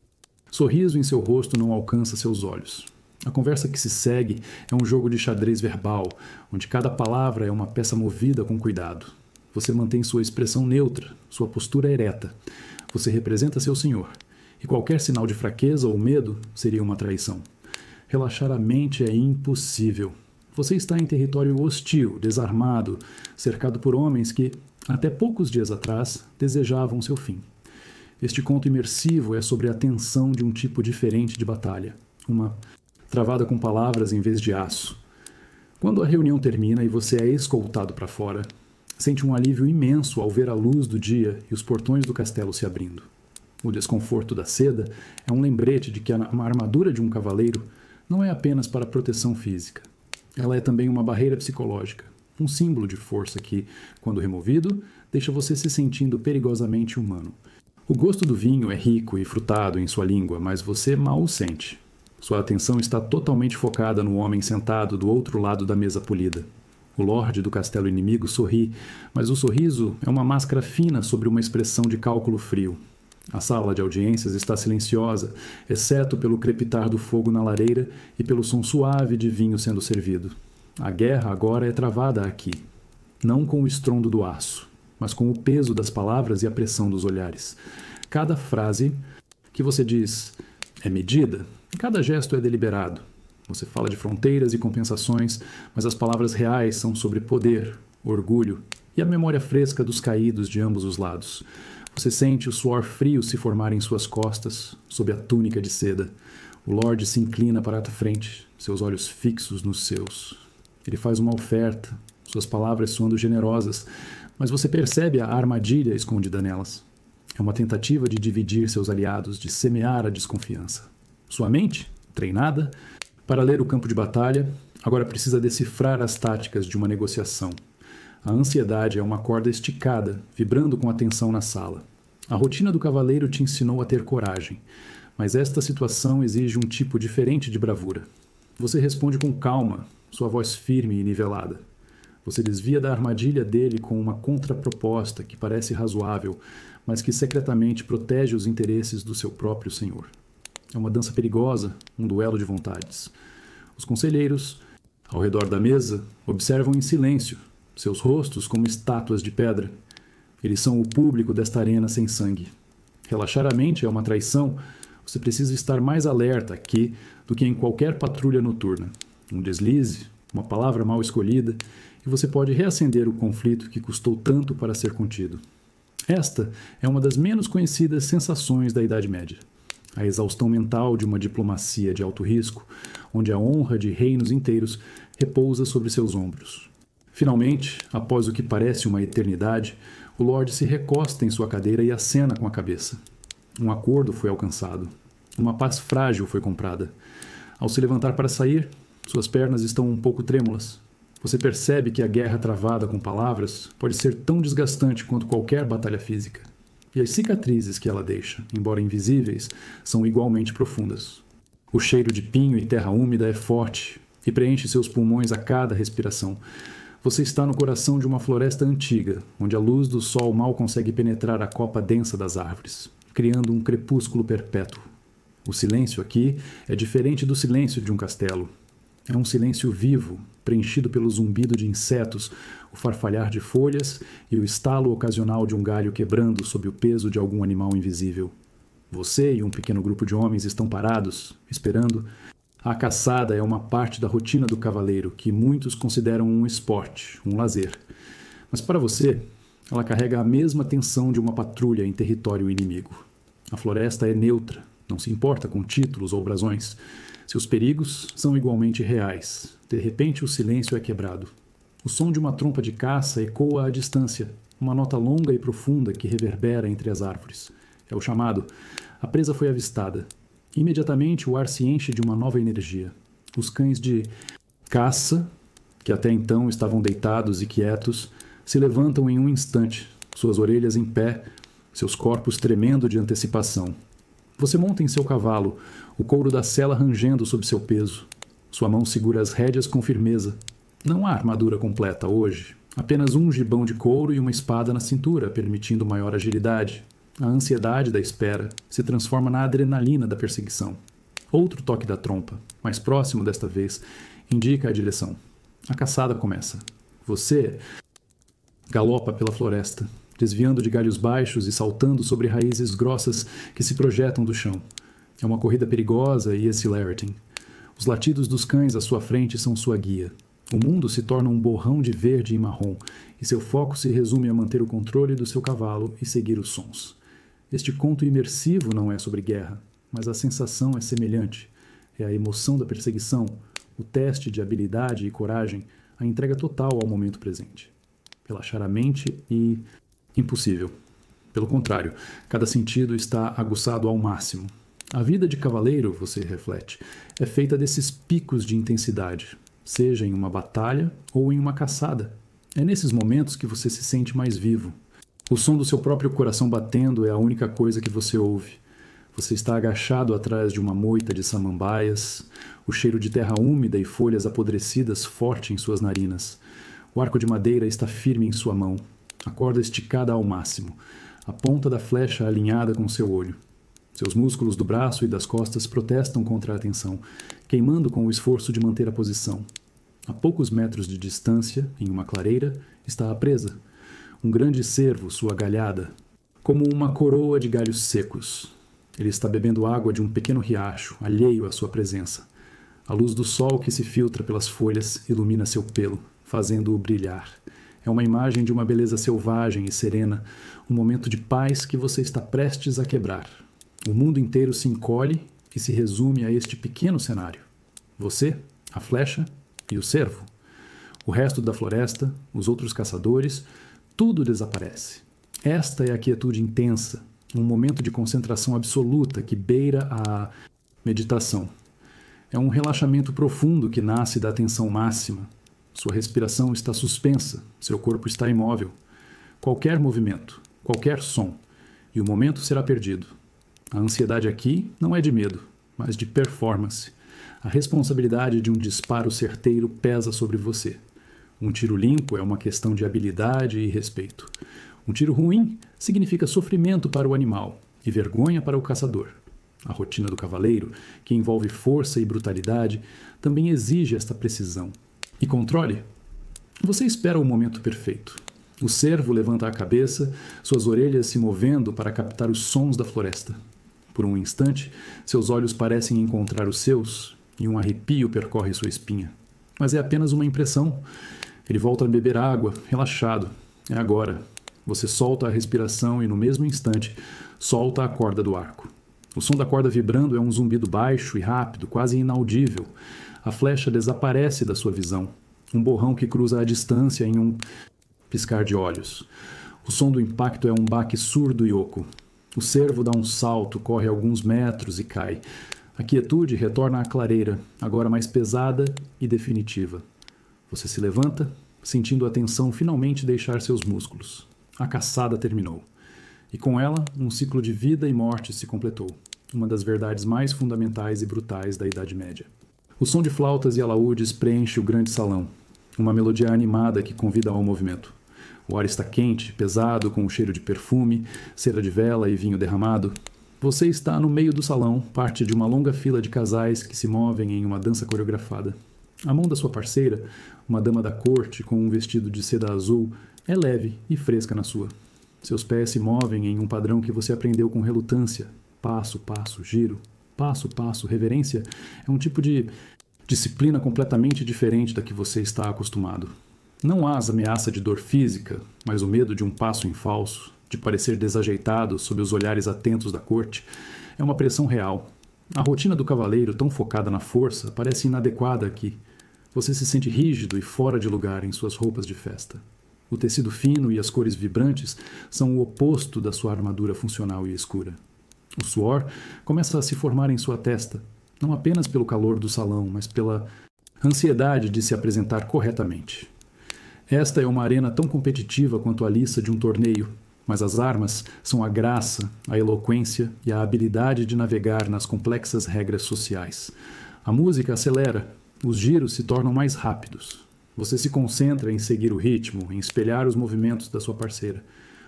sorriso em seu rosto não alcança seus olhos. A conversa que se segue é um jogo de xadrez verbal, onde cada palavra é uma peça movida com cuidado. Você mantém sua expressão neutra, sua postura ereta. Você representa seu senhor, e qualquer sinal de fraqueza ou medo seria uma traição. Relaxar a mente é impossível. Você está em território hostil, desarmado, cercado por homens que, até poucos dias atrás, desejavam seu fim. Este conto imersivo é sobre a tensão de um tipo diferente de batalha, uma travada com palavras em vez de aço. Quando a reunião termina e você é escoltado para fora, sente um alívio imenso ao ver a luz do dia e os portões do castelo se abrindo. O desconforto da seda é um lembrete de que a armadura de um cavaleiro não é apenas para proteção física. Ela é também uma barreira psicológica, um símbolo de força que, quando removido, deixa você se sentindo perigosamente humano. O gosto do vinho é rico e frutado em sua língua, mas você mal o sente. Sua atenção está totalmente focada no homem sentado do outro lado da mesa polida. O lorde do castelo inimigo sorri, mas o sorriso é uma máscara fina sobre uma expressão de cálculo frio. A sala de audiências está silenciosa, exceto pelo crepitar do fogo na lareira e pelo som suave de vinho sendo servido. A guerra agora é travada aqui, não com o estrondo do aço, mas com o peso das palavras e a pressão dos olhares. Cada frase que você diz é medida, cada gesto é deliberado. Você fala de fronteiras e compensações, mas as palavras reais são sobre poder, orgulho e a memória fresca dos caídos de ambos os lados. Você sente o suor frio se formar em suas costas, sob a túnica de seda. O Lorde se inclina para a frente, seus olhos fixos nos seus. Ele faz uma oferta, suas palavras soando generosas, mas você percebe a armadilha escondida nelas. É uma tentativa de dividir seus aliados, de semear a desconfiança. Sua mente, treinada para ler o campo de batalha, agora precisa decifrar as táticas de uma negociação. A ansiedade é uma corda esticada, vibrando com a tensão na sala. A rotina do cavaleiro te ensinou a ter coragem, mas esta situação exige um tipo diferente de bravura. Você responde com calma, sua voz firme e nivelada. Você desvia da armadilha dele com uma contraproposta que parece razoável, mas que secretamente protege os interesses do seu próprio senhor. É uma dança perigosa, um duelo de vontades. Os conselheiros, ao redor da mesa, observam em silêncio, seus rostos como estátuas de pedra. Eles são o público desta arena sem sangue. Relaxar a mente é uma traição. Você precisa estar mais alerta aqui do que em qualquer patrulha noturna. Um deslize, uma palavra mal escolhida, e você pode reacender o conflito que custou tanto para ser contido. Esta é uma das menos conhecidas sensações da Idade Média. A exaustão mental de uma diplomacia de alto risco, onde a honra de reinos inteiros repousa sobre seus ombros. Finalmente, após o que parece uma eternidade, o Lorde se recosta em sua cadeira e acena com a cabeça. Um acordo foi alcançado. Uma paz frágil foi comprada. Ao se levantar para sair, suas pernas estão um pouco trêmulas. Você percebe que a guerra travada com palavras pode ser tão desgastante quanto qualquer batalha física. E as cicatrizes que ela deixa, embora invisíveis, são igualmente profundas. O cheiro de pinho e terra úmida é forte, e preenche seus pulmões a cada respiração. Você está no coração de uma floresta antiga, onde a luz do sol mal consegue penetrar a copa densa das árvores, criando um crepúsculo perpétuo. O silêncio aqui é diferente do silêncio de um castelo. É um silêncio vivo, preenchido pelo zumbido de insetos, o farfalhar de folhas e o estalo ocasional de um galho quebrando sob o peso de algum animal invisível. Você e um pequeno grupo de homens estão parados, esperando. A caçada é uma parte da rotina do cavaleiro, que muitos consideram um esporte, um lazer. Mas para você, ela carrega a mesma tensão de uma patrulha em território inimigo. A floresta é neutra, não se importa com títulos ou brasões. Seus perigos são igualmente reais. De repente, o silêncio é quebrado. O som de uma trompa de caça ecoa à distância, uma nota longa e profunda que reverbera entre as árvores. É o chamado. A presa foi avistada. Imediatamente, o ar se enche de uma nova energia. Os cães de caça, que até então estavam deitados e quietos, se levantam em um instante, suas orelhas em pé, seus corpos tremendo de antecipação. Você monta em seu cavalo, o couro da sela rangendo sob seu peso. Sua mão segura as rédeas com firmeza. Não há armadura completa hoje, apenas um gibão de couro e uma espada na cintura, permitindo maior agilidade. A ansiedade da espera se transforma na adrenalina da perseguição. Outro toque da trompa, mais próximo desta vez, indica a direção. A caçada começa. Você galopa pela floresta, desviando de galhos baixos e saltando sobre raízes grossas que se projetam do chão. É uma corrida perigosa e exhilarating. Os latidos dos cães à sua frente são sua guia. O mundo se torna um borrão de verde e marrom, e seu foco se resume a manter o controle do seu cavalo e seguir os sons. Este conto imersivo não é sobre guerra, mas a sensação é semelhante. É a emoção da perseguição, o teste de habilidade e coragem, a entrega total ao momento presente. Relaxar a mente e... impossível. Pelo contrário, cada sentido está aguçado ao máximo. A vida de cavaleiro, você reflete, é feita desses picos de intensidade, seja em uma batalha ou em uma caçada. É nesses momentos que você se sente mais vivo. O som do seu próprio coração batendo é a única coisa que você ouve. Você está agachado atrás de uma moita de samambaias, o cheiro de terra úmida e folhas apodrecidas forte em suas narinas. O arco de madeira está firme em sua mão, a corda esticada ao máximo, a ponta da flecha alinhada com seu olho. Seus músculos do braço e das costas protestam contra a tensão, queimando com o esforço de manter a posição. A poucos metros de distância, em uma clareira, está a presa. Um grande cervo, sua galhada, como uma coroa de galhos secos. Ele está bebendo água de um pequeno riacho, alheio à sua presença. A luz do sol que se filtra pelas folhas ilumina seu pelo, fazendo-o brilhar. É uma imagem de uma beleza selvagem e serena, um momento de paz que você está prestes a quebrar. O mundo inteiro se encolhe e se resume a este pequeno cenário. Você, a flecha e o cervo. O resto da floresta, os outros caçadores, tudo desaparece. Esta é a quietude intensa, um momento de concentração absoluta que beira a meditação. É um relaxamento profundo que nasce da atenção máxima. Sua respiração está suspensa, seu corpo está imóvel. Qualquer movimento, qualquer som, e o momento será perdido. A ansiedade aqui não é de medo, mas de performance. A responsabilidade de um disparo certeiro pesa sobre você. Um tiro limpo é uma questão de habilidade e respeito. Um tiro ruim significa sofrimento para o animal e vergonha para o caçador. A rotina do cavaleiro, que envolve força e brutalidade, também exige esta precisão. E controle? Você espera o momento perfeito. O cervo levanta a cabeça, suas orelhas se movendo para captar os sons da floresta. Por um instante, seus olhos parecem encontrar os seus e um arrepio percorre sua espinha. Mas é apenas uma impressão. Ele volta a beber água, relaxado. É agora. Você solta a respiração e, no mesmo instante, solta a corda do arco. O som da corda vibrando é um zumbido baixo e rápido, quase inaudível. A flecha desaparece da sua visão. Um borrão que cruza a distância em um piscar de olhos. O som do impacto é um baque surdo e oco. O cervo dá um salto, corre alguns metros e cai. A quietude retorna à clareira, agora mais pesada e definitiva. Você se levanta, sentindo a tensão finalmente deixar seus músculos. A caçada terminou. E com ela, um ciclo de vida e morte se completou. Uma das verdades mais fundamentais e brutais da Idade Média. O som de flautas e alaúdes preenche o grande salão, uma melodia animada que convida ao movimento. O ar está quente, pesado, com o cheiro de perfume, cera de vela e vinho derramado. Você está no meio do salão, parte de uma longa fila de casais que se movem em uma dança coreografada. A mão da sua parceira, uma dama da corte com um vestido de seda azul, é leve e fresca na sua. Seus pés se movem em um padrão que você aprendeu com relutância. Passo, passo, giro. Passo, passo, reverência. É um tipo de disciplina completamente diferente da que você está acostumado. Não há ameaça de dor física, mas o medo de um passo em falso, de parecer desajeitado sob os olhares atentos da corte, é uma pressão real. A rotina do cavaleiro, tão focada na força, parece inadequada aqui. Você se sente rígido e fora de lugar em suas roupas de festa. O tecido fino e as cores vibrantes são o oposto da sua armadura funcional e escura. O suor começa a se formar em sua testa, não apenas pelo calor do salão, mas pela ansiedade de se apresentar corretamente. Esta é uma arena tão competitiva quanto a liça de um torneio, mas as armas são a graça, a eloquência e a habilidade de navegar nas complexas regras sociais. A música acelera, os giros se tornam mais rápidos. Você se concentra em seguir o ritmo, em espelhar os movimentos da sua parceira.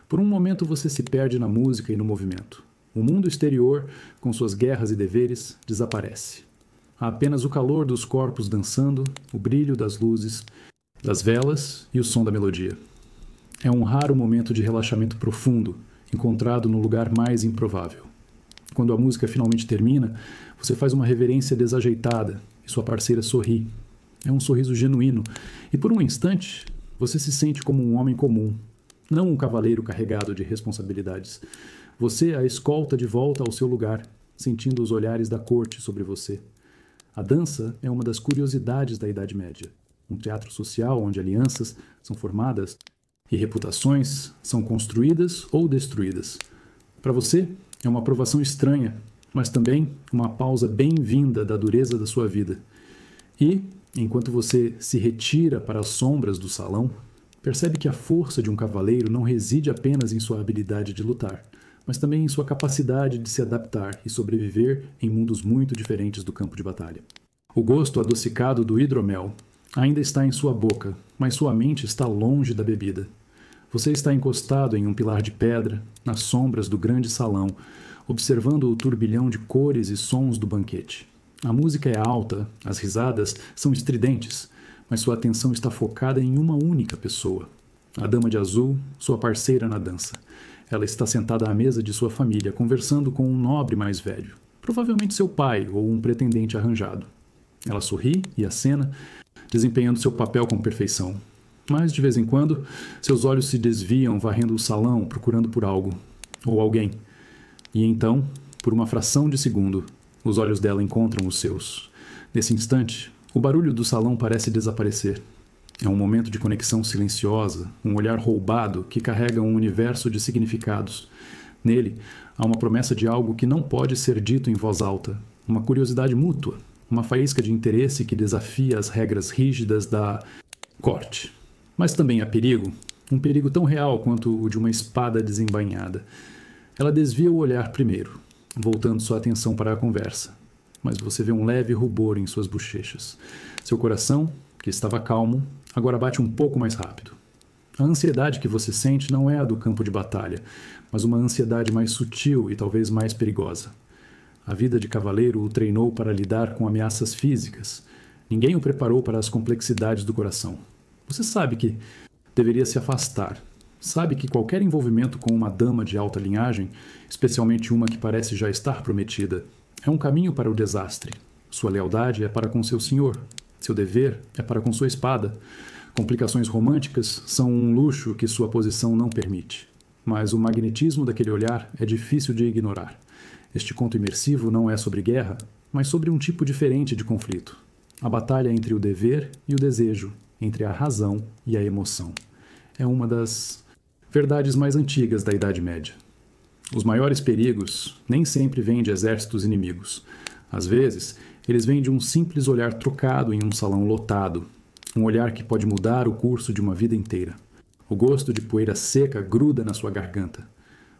Por um momento você se perde na música e no movimento. O mundo exterior, com suas guerras e deveres, desaparece. Há apenas o calor dos corpos dançando, o brilho das luzes, das velas e o som da melodia. É um raro momento de relaxamento profundo, encontrado no lugar mais improvável. Quando a música finalmente termina, você faz uma reverência desajeitada e sua parceira sorri. É um sorriso genuíno, e por um instante você se sente como um homem comum, não um cavaleiro carregado de responsabilidades. Você a escolta de volta ao seu lugar, sentindo os olhares da corte sobre você. A dança é uma das curiosidades da Idade Média. Um teatro social onde alianças são formadas e reputações são construídas ou destruídas. Para você, é uma aprovação estranha, mas também uma pausa bem-vinda da dureza da sua vida. E, enquanto você se retira para as sombras do salão, percebe que a força de um cavaleiro não reside apenas em sua habilidade de lutar, mas também em sua capacidade de se adaptar e sobreviver em mundos muito diferentes do campo de batalha. O gosto adocicado do hidromel ainda está em sua boca, mas sua mente está longe da bebida. Você está encostado em um pilar de pedra, nas sombras do grande salão, observando o turbilhão de cores e sons do banquete. A música é alta, as risadas são estridentes, mas sua atenção está focada em uma única pessoa. A dama de azul, sua parceira na dança. Ela está sentada à mesa de sua família, conversando com um nobre mais velho, provavelmente seu pai ou um pretendente arranjado. Ela sorri e acena, desempenhando seu papel com perfeição. Mas, de vez em quando, seus olhos se desviam, varrendo o salão, procurando por algo, ou alguém. E então, por uma fração de segundo, os olhos dela encontram os seus. Nesse instante, o barulho do salão parece desaparecer. É um momento de conexão silenciosa, um olhar roubado que carrega um universo de significados. Nele, há uma promessa de algo que não pode ser dito em voz alta, uma curiosidade mútua, uma faísca de interesse que desafia as regras rígidas da corte. Mas também há perigo, um perigo tão real quanto o de uma espada desembainhada. Ela desvia o olhar primeiro, voltando sua atenção para a conversa. Mas você vê um leve rubor em suas bochechas. Seu coração, que estava calmo, agora bate um pouco mais rápido. A ansiedade que você sente não é a do campo de batalha, mas uma ansiedade mais sutil e talvez mais perigosa. A vida de cavaleiro o treinou para lidar com ameaças físicas. Ninguém o preparou para as complexidades do coração. Você sabe que deveria se afastar. Sabe que qualquer envolvimento com uma dama de alta linhagem, especialmente uma que parece já estar prometida, é um caminho para o desastre. Sua lealdade é para com seu senhor. Seu dever é para com sua espada. Complicações românticas são um luxo que sua posição não permite. Mas o magnetismo daquele olhar é difícil de ignorar. Este conto imersivo não é sobre guerra, mas sobre um tipo diferente de conflito. A batalha entre o dever e o desejo, entre a razão e a emoção. É uma das verdades mais antigas da Idade Média. Os maiores perigos nem sempre vêm de exércitos inimigos. Às vezes, eles vêm de um simples olhar trocado em um salão lotado, um olhar que pode mudar o curso de uma vida inteira. O gosto de poeira seca gruda na sua garganta.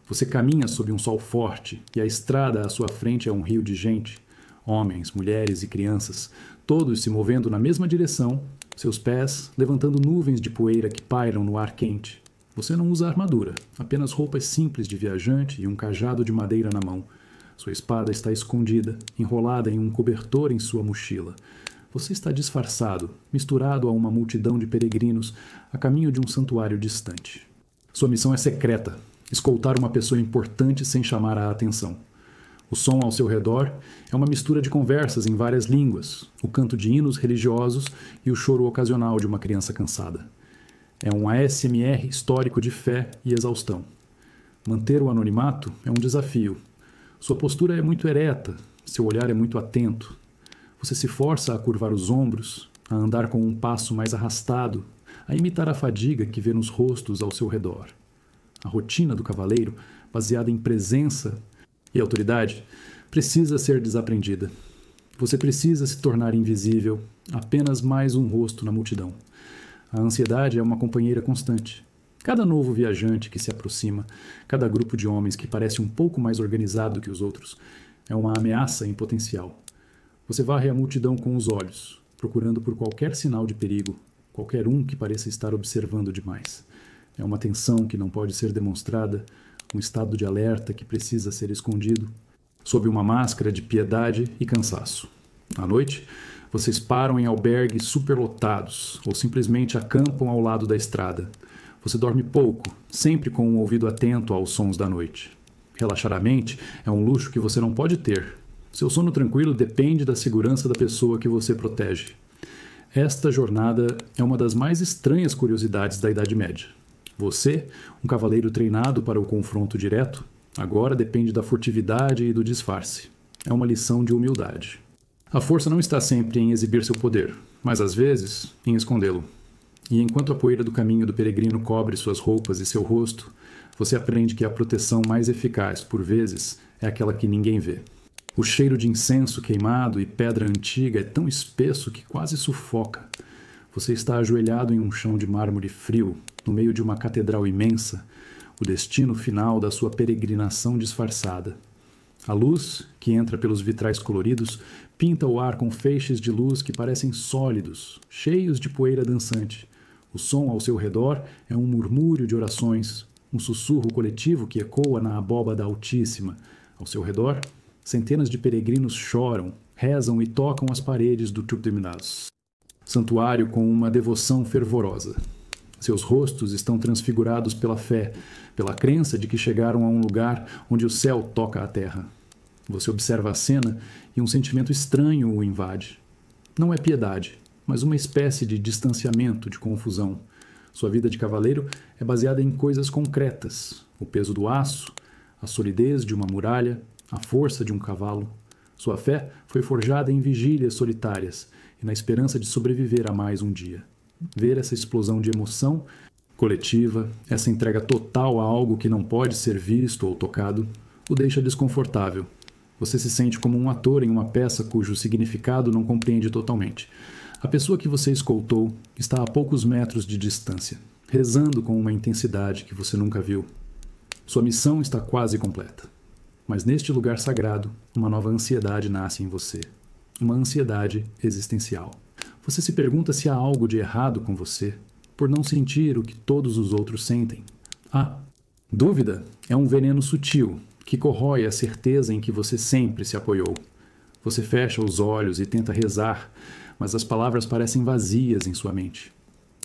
Você caminha sob um sol forte e a estrada à sua frente é um rio de gente. Homens, mulheres e crianças, todos se movendo na mesma direção, seus pés levantando nuvens de poeira que pairam no ar quente. Você não usa armadura, apenas roupas simples de viajante e um cajado de madeira na mão. Sua espada está escondida, enrolada em um cobertor em sua mochila. Você está disfarçado, misturado a uma multidão de peregrinos a caminho de um santuário distante. Sua missão é secreta, escoltar uma pessoa importante sem chamar a atenção. O som ao seu redor é uma mistura de conversas em várias línguas, o canto de hinos religiosos e o choro ocasional de uma criança cansada. É um ASMR histórico de fé e exaustão. Manter o anonimato é um desafio. Sua postura é muito ereta, seu olhar é muito atento. Você se força a curvar os ombros, a andar com um passo mais arrastado, a imitar a fadiga que vê nos rostos ao seu redor. A rotina do cavaleiro, baseada em presença e autoridade, precisa ser desaprendida. Você precisa se tornar invisível, apenas mais um rosto na multidão. A ansiedade é uma companheira constante. Cada novo viajante que se aproxima, cada grupo de homens que parece um pouco mais organizado que os outros, é uma ameaça em potencial. Você varre a multidão com os olhos, procurando por qualquer sinal de perigo, qualquer um que pareça estar observando demais. É uma tensão que não pode ser demonstrada, um estado de alerta que precisa ser escondido, sob uma máscara de piedade e cansaço. À noite, vocês param em albergues superlotados ou simplesmente acampam ao lado da estrada. Você dorme pouco, sempre com um ouvido atento aos sons da noite. Relaxar a mente é um luxo que você não pode ter. Seu sono tranquilo depende da segurança da pessoa que você protege. Esta jornada é uma das mais estranhas curiosidades da Idade Média. Você, um cavaleiro treinado para o confronto direto, agora depende da furtividade e do disfarce. É uma lição de humildade. A força não está sempre em exibir seu poder, mas às vezes em escondê-lo. E enquanto a poeira do caminho do peregrino cobre suas roupas e seu rosto, você aprende que a proteção mais eficaz, por vezes, é aquela que ninguém vê. O cheiro de incenso queimado e pedra antiga é tão espesso que quase sufoca. Você está ajoelhado em um chão de mármore frio, no meio de uma catedral imensa, o destino final da sua peregrinação disfarçada. A luz, que entra pelos vitrais coloridos, pinta o ar com feixes de luz que parecem sólidos, cheios de poeira dançante. O som ao seu redor é um murmúrio de orações, um sussurro coletivo que ecoa na abóbada altíssima. Ao seu redor, centenas de peregrinos choram, rezam e tocam as paredes do Turkmenaz. Santuário com uma devoção fervorosa. Seus rostos estão transfigurados pela fé, pela crença de que chegaram a um lugar onde o céu toca a terra. Você observa a cena e um sentimento estranho o invade. Não é piedade, mas uma espécie de distanciamento, de confusão. Sua vida de cavaleiro é baseada em coisas concretas: o peso do aço, a solidez de uma muralha, a força de um cavalo. Sua fé foi forjada em vigílias solitárias e na esperança de sobreviver a mais um dia. Ver essa explosão de emoção coletiva, essa entrega total a algo que não pode ser visto ou tocado, o deixa desconfortável. Você se sente como um ator em uma peça cujo significado não compreende totalmente. A pessoa que você escoltou está a poucos metros de distância, rezando com uma intensidade que você nunca viu. Sua missão está quase completa. Mas neste lugar sagrado, uma nova ansiedade nasce em você. Uma ansiedade existencial. Você se pergunta se há algo de errado com você, por não sentir o que todos os outros sentem. Dúvida é um veneno sutil, que corrói a certeza em que você sempre se apoiou. Você fecha os olhos e tenta rezar, mas as palavras parecem vazias em sua mente.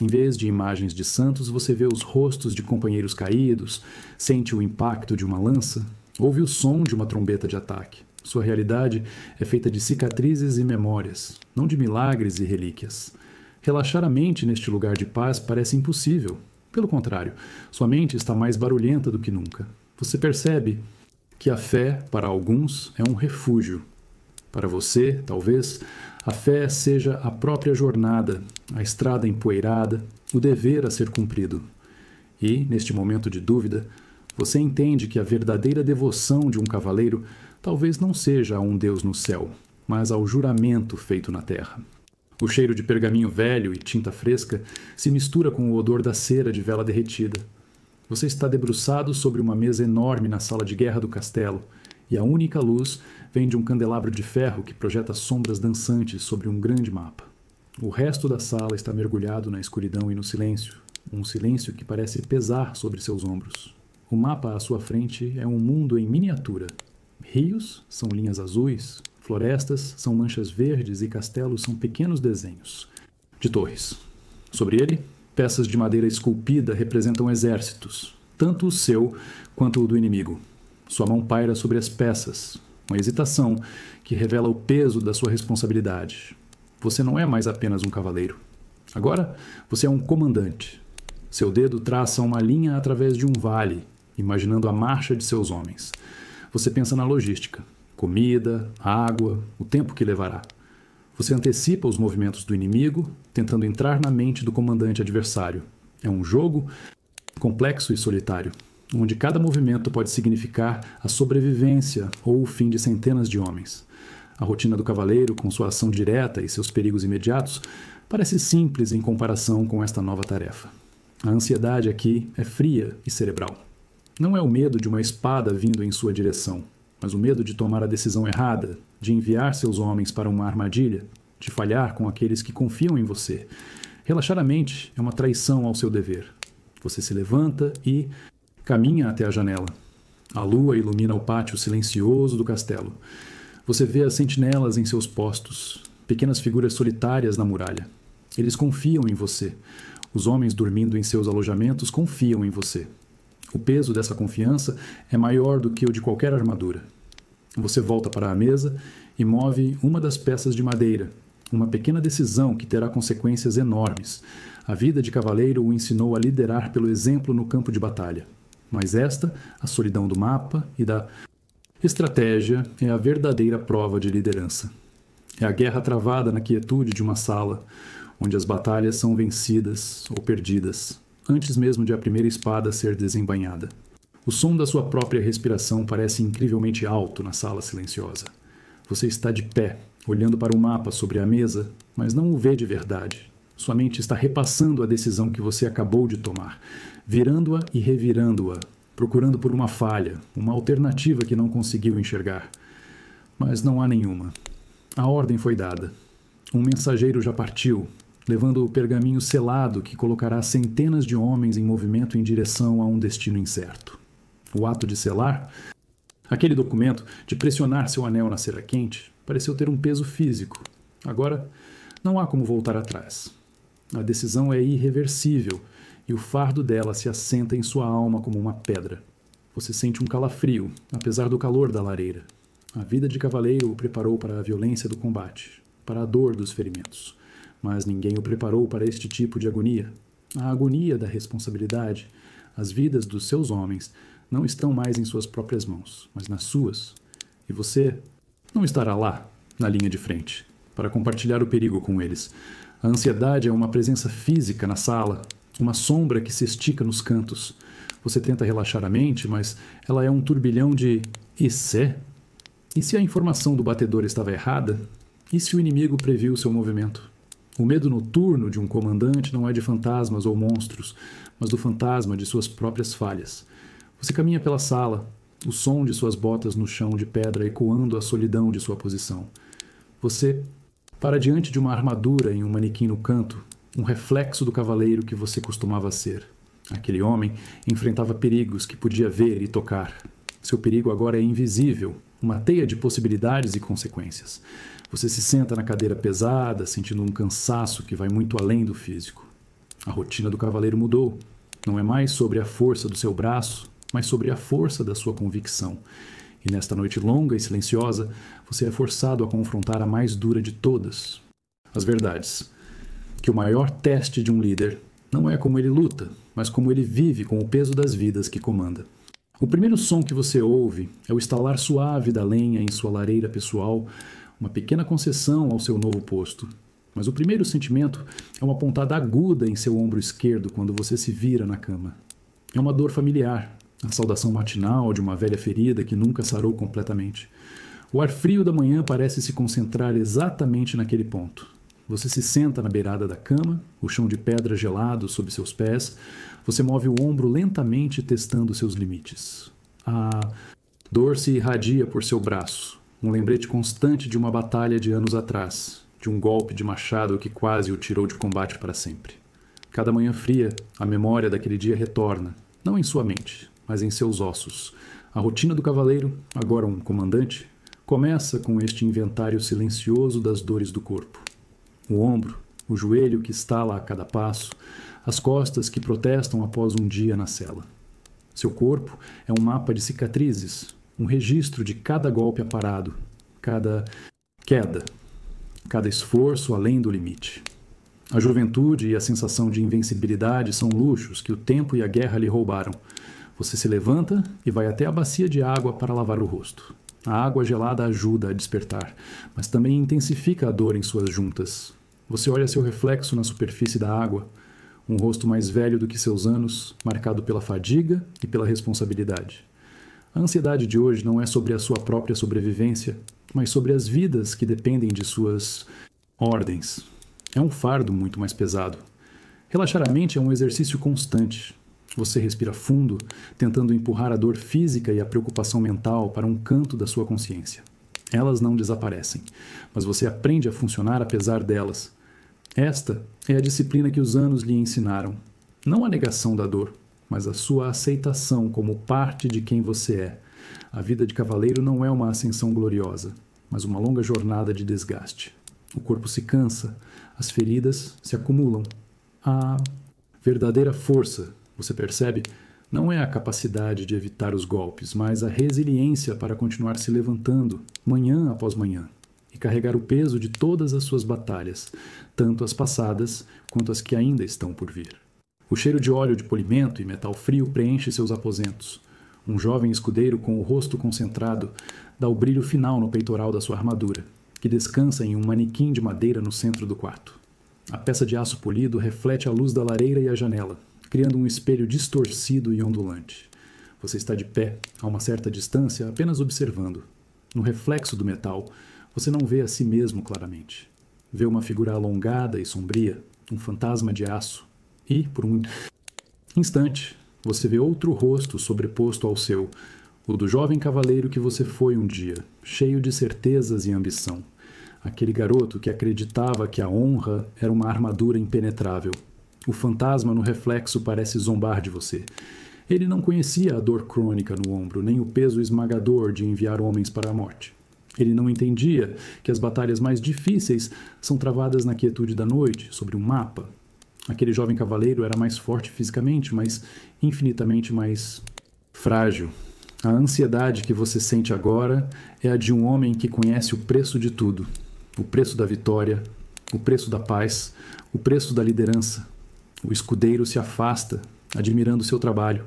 Em vez de imagens de santos, você vê os rostos de companheiros caídos, sente o impacto de uma lança, ouve o som de uma trombeta de ataque. Sua realidade é feita de cicatrizes e memórias, não de milagres e relíquias. Relaxar a mente neste lugar de paz parece impossível. Pelo contrário, sua mente está mais barulhenta do que nunca. Você percebe que a fé, para alguns, é um refúgio. Para você, talvez, a fé seja a própria jornada, a estrada empoeirada, o dever a ser cumprido. E, neste momento de dúvida, você entende que a verdadeira devoção de um cavaleiro talvez não seja a um Deus no céu, mas ao juramento feito na terra. O cheiro de pergaminho velho e tinta fresca se mistura com o odor da cera de vela derretida. Você está debruçado sobre uma mesa enorme na sala de guerra do castelo, e a única luz vem de um candelabro de ferro que projeta sombras dançantes sobre um grande mapa. O resto da sala está mergulhado na escuridão e no silêncio, um silêncio que parece pesar sobre seus ombros. O mapa à sua frente é um mundo em miniatura. Rios são linhas azuis, florestas são manchas verdes e castelos são pequenos desenhos de torres. Sobre ele, peças de madeira esculpida representam exércitos, tanto o seu quanto o do inimigo. Sua mão paira sobre as peças, uma hesitação que revela o peso da sua responsabilidade. Você não é mais apenas um cavaleiro. Agora, você é um comandante. Seu dedo traça uma linha através de um vale, imaginando a marcha de seus homens. Você pensa na logística, comida, água, o tempo que levará. Você antecipa os movimentos do inimigo, tentando entrar na mente do comandante adversário. É um jogo complexo e solitário, onde cada movimento pode significar a sobrevivência ou o fim de centenas de homens. A rotina do cavaleiro, com sua ação direta e seus perigos imediatos, parece simples em comparação com esta nova tarefa. A ansiedade aqui é fria e cerebral. Não é o medo de uma espada vindo em sua direção, mas o medo de tomar a decisão errada, de enviar seus homens para uma armadilha, de falhar com aqueles que confiam em você. Relaxar a mente é uma traição ao seu dever. Você se levanta e caminha até a janela. A lua ilumina o pátio silencioso do castelo. Você vê as sentinelas em seus postos, pequenas figuras solitárias na muralha. Eles confiam em você. Os homens dormindo em seus alojamentos confiam em você. O peso dessa confiança é maior do que o de qualquer armadura. Você volta para a mesa e move uma das peças de madeira, uma pequena decisão que terá consequências enormes. A vida de cavaleiro o ensinou a liderar pelo exemplo no campo de batalha. Mas esta, a solidão do mapa e da estratégia, é a verdadeira prova de liderança. É a guerra travada na quietude de uma sala, onde as batalhas são vencidas ou perdidas, antes mesmo de a primeira espada ser desembainhada. O som da sua própria respiração parece incrivelmente alto na sala silenciosa. Você está de pé, olhando para o mapa sobre a mesa, mas não o vê de verdade. Sua mente está repassando a decisão que você acabou de tomar, virando-a e revirando-a, procurando por uma falha, uma alternativa que não conseguiu enxergar. Mas não há nenhuma. A ordem foi dada. Um mensageiro já partiu, levando o pergaminho selado que colocará centenas de homens em movimento em direção a um destino incerto. O ato de selar, aquele documento, de pressionar seu anel na cera quente, pareceu ter um peso físico. Agora, não há como voltar atrás. A decisão é irreversível e o fardo dela se assenta em sua alma como uma pedra. Você sente um calafrio, apesar do calor da lareira. A vida de cavaleiro o preparou para a violência do combate, para a dor dos ferimentos. Mas ninguém o preparou para este tipo de agonia. A agonia da responsabilidade. As vidas dos seus homens não estão mais em suas próprias mãos, mas nas suas. E você não estará lá, na linha de frente, para compartilhar o perigo com eles. A ansiedade é uma presença física na sala, uma sombra que se estica nos cantos. Você tenta relaxar a mente, mas ela é um turbilhão de "e se?" E se a informação do batedor estava errada? E se o inimigo previu seu movimento? O medo noturno de um comandante não é de fantasmas ou monstros, mas do fantasma de suas próprias falhas. Você caminha pela sala, o som de suas botas no chão de pedra ecoando a solidão de sua posição. Você para diante de uma armadura em um manequim no canto, um reflexo do cavaleiro que você costumava ser. Aquele homem enfrentava perigos que podia ver e tocar. Seu perigo agora é invisível, uma teia de possibilidades e consequências. Você se senta na cadeira pesada, sentindo um cansaço que vai muito além do físico. A rotina do cavaleiro mudou. Não é mais sobre a força do seu braço, mas sobre a força da sua convicção. E nesta noite longa e silenciosa, você é forçado a confrontar a mais dura de todas, as verdades. Que o maior teste de um líder não é como ele luta, mas como ele vive com o peso das vidas que comanda. O primeiro som que você ouve é o estalar suave da lenha em sua lareira pessoal, uma pequena concessão ao seu novo posto. Mas o primeiro sentimento é uma pontada aguda em seu ombro esquerdo quando você se vira na cama. É uma dor familiar, a saudação matinal de uma velha ferida que nunca sarou completamente. O ar frio da manhã parece se concentrar exatamente naquele ponto. Você se senta na beirada da cama, o chão de pedra gelado sob seus pés. Você move o ombro lentamente, testando seus limites. Dor se irradia por seu braço, um lembrete constante de uma batalha de anos atrás, de um golpe de machado que quase o tirou de combate para sempre. Cada manhã fria, a memória daquele dia retorna, não em sua mente, mas em seus ossos. A rotina do cavaleiro, agora um comandante, começa com este inventário silencioso das dores do corpo. O ombro, o joelho que estala a cada passo, as costas que protestam após um dia na cela. Seu corpo é um mapa de cicatrizes, um registro de cada golpe aparado, cada queda, cada esforço além do limite. A juventude e a sensação de invencibilidade são luxos que o tempo e a guerra lhe roubaram. Você se levanta e vai até a bacia de água para lavar o rosto. A água gelada ajuda a despertar, mas também intensifica a dor em suas juntas. Você olha seu reflexo na superfície da água, um rosto mais velho do que seus anos, marcado pela fadiga e pela responsabilidade. A ansiedade de hoje não é sobre a sua própria sobrevivência, mas sobre as vidas que dependem de suas ordens. É um fardo muito mais pesado. Relaxar a mente é um exercício constante. Você respira fundo, tentando empurrar a dor física e a preocupação mental para um canto da sua consciência. Elas não desaparecem, mas você aprende a funcionar apesar delas. Esta é a disciplina que os anos lhe ensinaram. Não a negação da dor, mas a sua aceitação como parte de quem você é. A vida de cavaleiro não é uma ascensão gloriosa, mas uma longa jornada de desgaste. O corpo se cansa, as feridas se acumulam. A verdadeira força, você percebe, não é a capacidade de evitar os golpes, mas a resiliência para continuar se levantando, manhã após manhã, e carregar o peso de todas as suas batalhas, tanto as passadas quanto as que ainda estão por vir. O cheiro de óleo de polimento e metal frio preenche seus aposentos. Um jovem escudeiro com o rosto concentrado dá o brilho final no peitoral da sua armadura, que descansa em um manequim de madeira no centro do quarto. A peça de aço polido reflete a luz da lareira e a janela, criando um espelho distorcido e ondulante. Você está de pé, a uma certa distância, apenas observando. No reflexo do metal, você não vê a si mesmo claramente. Vê uma figura alongada e sombria, um fantasma de aço. E, por um instante, você vê outro rosto sobreposto ao seu, o do jovem cavaleiro que você foi um dia, cheio de certezas e ambição. Aquele garoto que acreditava que a honra era uma armadura impenetrável. O fantasma no reflexo parece zombar de você. Ele não conhecia a dor crônica no ombro, nem o peso esmagador de enviar homens para a morte. Ele não entendia que as batalhas mais difíceis são travadas na quietude da noite, sobre um mapa. Aquele jovem cavaleiro era mais forte fisicamente, mas infinitamente mais frágil. A ansiedade que você sente agora é a de um homem que conhece o preço de tudo. O preço da vitória, o preço da paz, o preço da liderança. O escudeiro se afasta, admirando seu trabalho.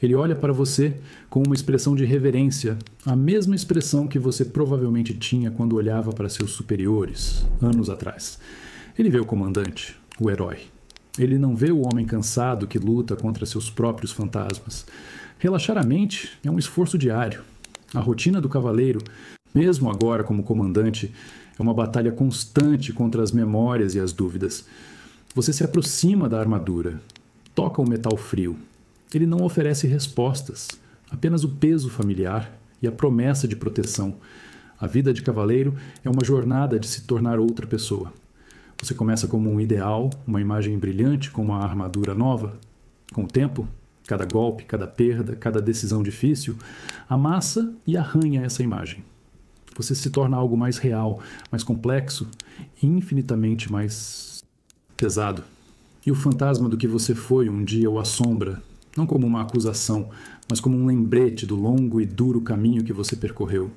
Ele olha para você com uma expressão de reverência, a mesma expressão que você provavelmente tinha quando olhava para seus superiores, anos atrás. Ele vê o comandante, o herói. Ele não vê o homem cansado que luta contra seus próprios fantasmas. Relaxar a mente é um esforço diário. A rotina do cavaleiro, mesmo agora como comandante, é uma batalha constante contra as memórias e as dúvidas. Você se aproxima da armadura, toca o metal frio. Ele não oferece respostas, apenas o peso familiar e a promessa de proteção. A vida de cavaleiro é uma jornada de se tornar outra pessoa. Você começa como um ideal, uma imagem brilhante como a armadura nova. Com o tempo, cada golpe, cada perda, cada decisão difícil, amassa e arranha essa imagem. Você se torna algo mais real, mais complexo e infinitamente mais pesado. E o fantasma do que você foi um dia o assombra, não como uma acusação, mas como um lembrete do longo e duro caminho que você percorreu.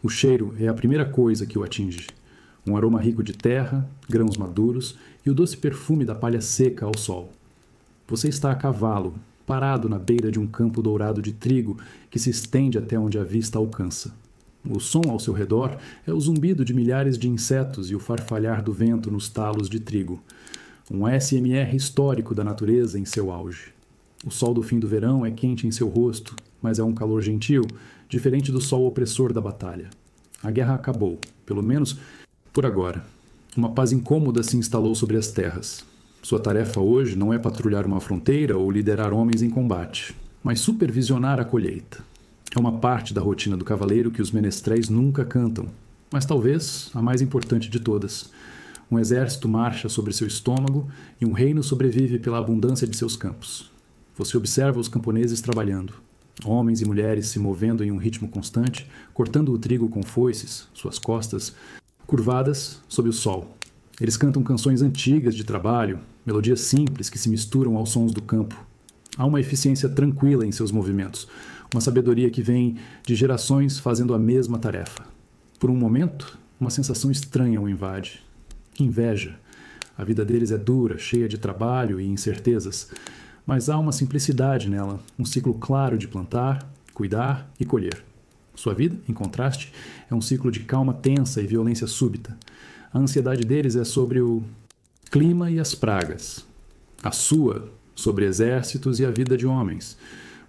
O cheiro é a primeira coisa que o atinge. Um aroma rico de terra, grãos maduros e o doce perfume da palha seca ao sol. Você está a cavalo, parado na beira de um campo dourado de trigo que se estende até onde a vista alcança. O som ao seu redor é o zumbido de milhares de insetos e o farfalhar do vento nos talos de trigo. Um ASMR histórico da natureza em seu auge. O sol do fim do verão é quente em seu rosto, mas é um calor gentil, diferente do sol opressor da batalha. A guerra acabou, pelo menos por agora. Uma paz incômoda se instalou sobre as terras. Sua tarefa hoje não é patrulhar uma fronteira ou liderar homens em combate, mas supervisionar a colheita. É uma parte da rotina do cavaleiro que os menestréis nunca cantam, mas talvez a mais importante de todas. Um exército marcha sobre seu estômago e um reino sobrevive pela abundância de seus campos. Você observa os camponeses trabalhando, homens e mulheres se movendo em um ritmo constante, cortando o trigo com foices, suas costas curvadas sob o sol. Eles cantam canções antigas de trabalho, melodias simples que se misturam aos sons do campo. Há uma eficiência tranquila em seus movimentos, uma sabedoria que vem de gerações fazendo a mesma tarefa. Por um momento, uma sensação estranha o invade. Inveja. A vida deles é dura, cheia de trabalho e incertezas, mas há uma simplicidade nela, um ciclo claro de plantar, cuidar e colher. Sua vida, em contraste, é um ciclo de calma tensa e violência súbita. A ansiedade deles é sobre o clima e as pragas. A sua, sobre exércitos e a vida de homens.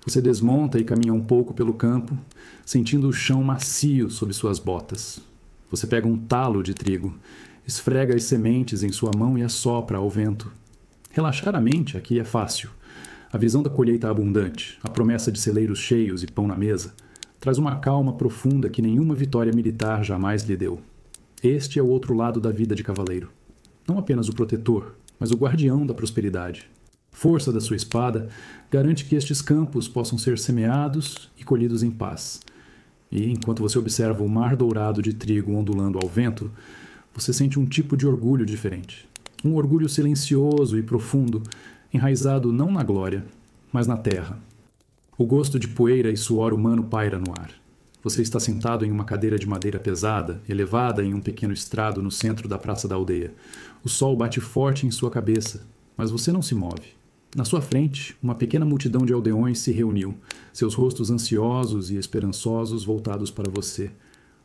Você desmonta e caminha um pouco pelo campo, sentindo o chão macio sob suas botas. Você pega um talo de trigo, esfrega as sementes em sua mão e assopra ao vento. Relaxar a mente aqui é fácil. A visão da colheita abundante, a promessa de celeiros cheios e pão na mesa, traz uma calma profunda que nenhuma vitória militar jamais lhe deu. Este é o outro lado da vida de cavaleiro. Não apenas o protetor, mas o guardião da prosperidade. Força da sua espada garante que estes campos possam ser semeados e colhidos em paz. E, enquanto você observa o mar dourado de trigo ondulando ao vento, você sente um tipo de orgulho diferente. Um orgulho silencioso e profundo, enraizado não na glória, mas na terra. O gosto de poeira e suor humano paira no ar. Você está sentado em uma cadeira de madeira pesada, elevada em um pequeno estrado no centro da praça da aldeia. O sol bate forte em sua cabeça, mas você não se move. Na sua frente, uma pequena multidão de aldeões se reuniu, seus rostos ansiosos e esperançosos voltados para você.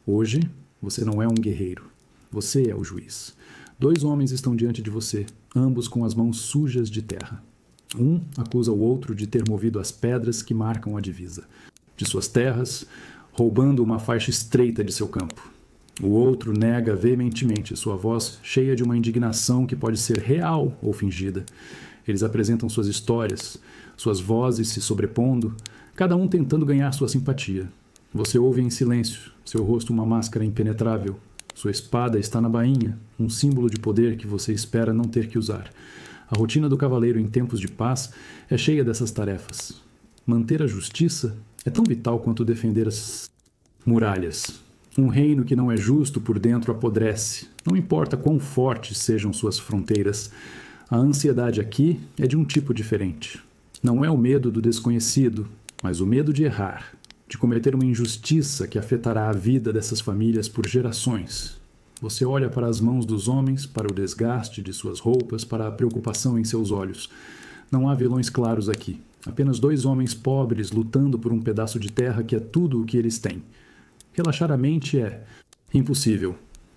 Hoje, você não é um guerreiro. Você é o juiz. 2 homens estão diante de você, ambos com as mãos sujas de terra. Um acusa o outro de ter movido as pedras que marcam a divisa de suas terras, roubando uma faixa estreita de seu campo. O outro nega veementemente, sua voz cheia de uma indignação que pode ser real ou fingida. Eles apresentam suas histórias, suas vozes se sobrepondo, cada um tentando ganhar sua simpatia. Você ouve em silêncio, seu rosto uma máscara impenetrável. Sua espada está na bainha, um símbolo de poder que você espera não ter que usar. A rotina do cavaleiro em tempos de paz é cheia dessas tarefas. Manter a justiça é tão vital quanto defender as muralhas. Um reino que não é justo por dentro apodrece, não importa quão fortes sejam suas fronteiras. A ansiedade aqui é de um tipo diferente. Não é o medo do desconhecido, mas o medo de errar, de cometer uma injustiça que afetará a vida dessas famílias por gerações. Você olha para as mãos dos homens, para o desgaste de suas roupas, para a preocupação em seus olhos. Não há vilões claros aqui. Apenas 2 homens pobres lutando por um pedaço de terra que é tudo o que eles têm. Relaxar a mente é impossível.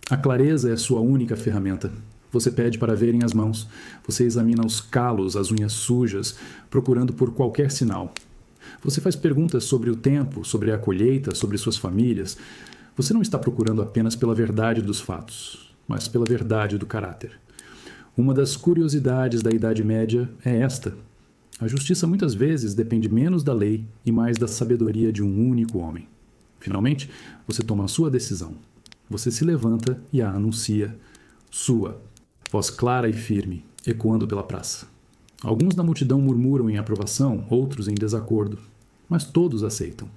A clareza é sua única ferramenta. Você pede para verem as mãos. Você examina os calos, as unhas sujas, procurando por qualquer sinal. Você faz perguntas sobre o tempo, sobre a colheita, sobre suas famílias. Você não está procurando apenas pela verdade dos fatos, mas pela verdade do caráter. Uma das curiosidades da Idade Média é esta. A justiça muitas vezes depende menos da lei e mais da sabedoria de um único homem. Finalmente, você toma a sua decisão. Você se levanta e a anuncia. Sua. Voz clara e firme, ecoando pela praça. Alguns da multidão murmuram em aprovação, outros em desacordo. Mas todos aceitam.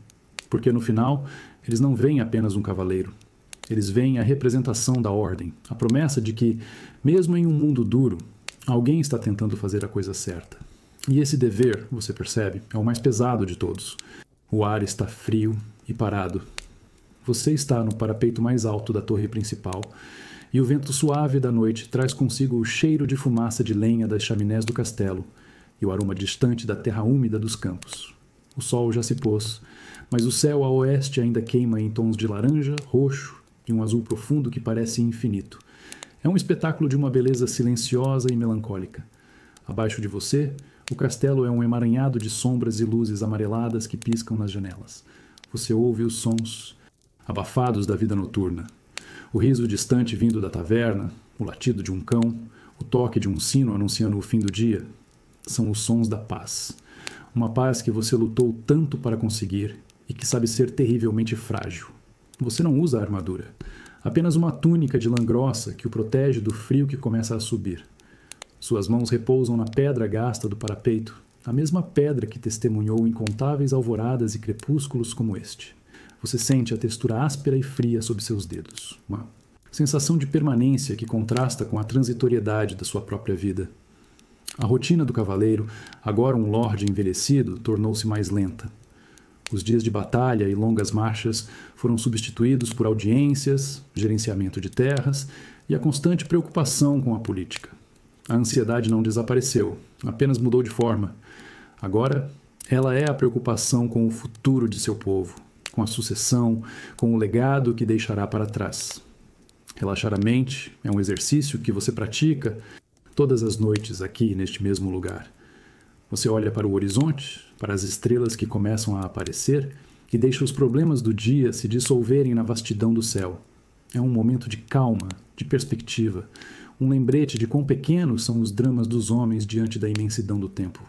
Porque no final, eles não veem apenas um cavaleiro. Eles veem a representação da ordem, a promessa de que, mesmo em um mundo duro, alguém está tentando fazer a coisa certa. E esse dever, você percebe, é o mais pesado de todos. O ar está frio e parado. Você está no parapeito mais alto da torre principal, e o vento suave da noite traz consigo o cheiro de fumaça de lenha das chaminés do castelo e o aroma distante da terra úmida dos campos. O sol já se pôs, mas o céu a oeste ainda queima em tons de laranja, roxo e um azul profundo que parece infinito. É um espetáculo de uma beleza silenciosa e melancólica. Abaixo de você, o castelo é um emaranhado de sombras e luzes amareladas que piscam nas janelas. Você ouve os sons abafados da vida noturna. O riso distante vindo da taverna, o latido de um cão, o toque de um sino anunciando o fim do dia, são os sons da paz. Uma paz que você lutou tanto para conseguir e que sabe ser terrivelmente frágil. Você não usa armadura, apenas uma túnica de lã grossa que o protege do frio que começa a subir. Suas mãos repousam na pedra gasta do parapeito, a mesma pedra que testemunhou incontáveis alvoradas e crepúsculos como este. Você sente a textura áspera e fria sob seus dedos, uma sensação de permanência que contrasta com a transitoriedade da sua própria vida. A rotina do cavaleiro, agora um lorde envelhecido, tornou-se mais lenta. Os dias de batalha e longas marchas foram substituídos por audiências, gerenciamento de terras e a constante preocupação com a política. A ansiedade não desapareceu, apenas mudou de forma. Agora, ela é a preocupação com o futuro de seu povo, com a sucessão, com o legado que deixará para trás. Relaxar a mente é um exercício que você pratica todas as noites aqui neste mesmo lugar. Você olha para o horizonte, para as estrelas que começam a aparecer e deixa os problemas do dia se dissolverem na vastidão do céu. É um momento de calma, de perspectiva, um lembrete de quão pequenos são os dramas dos homens diante da imensidão do tempo.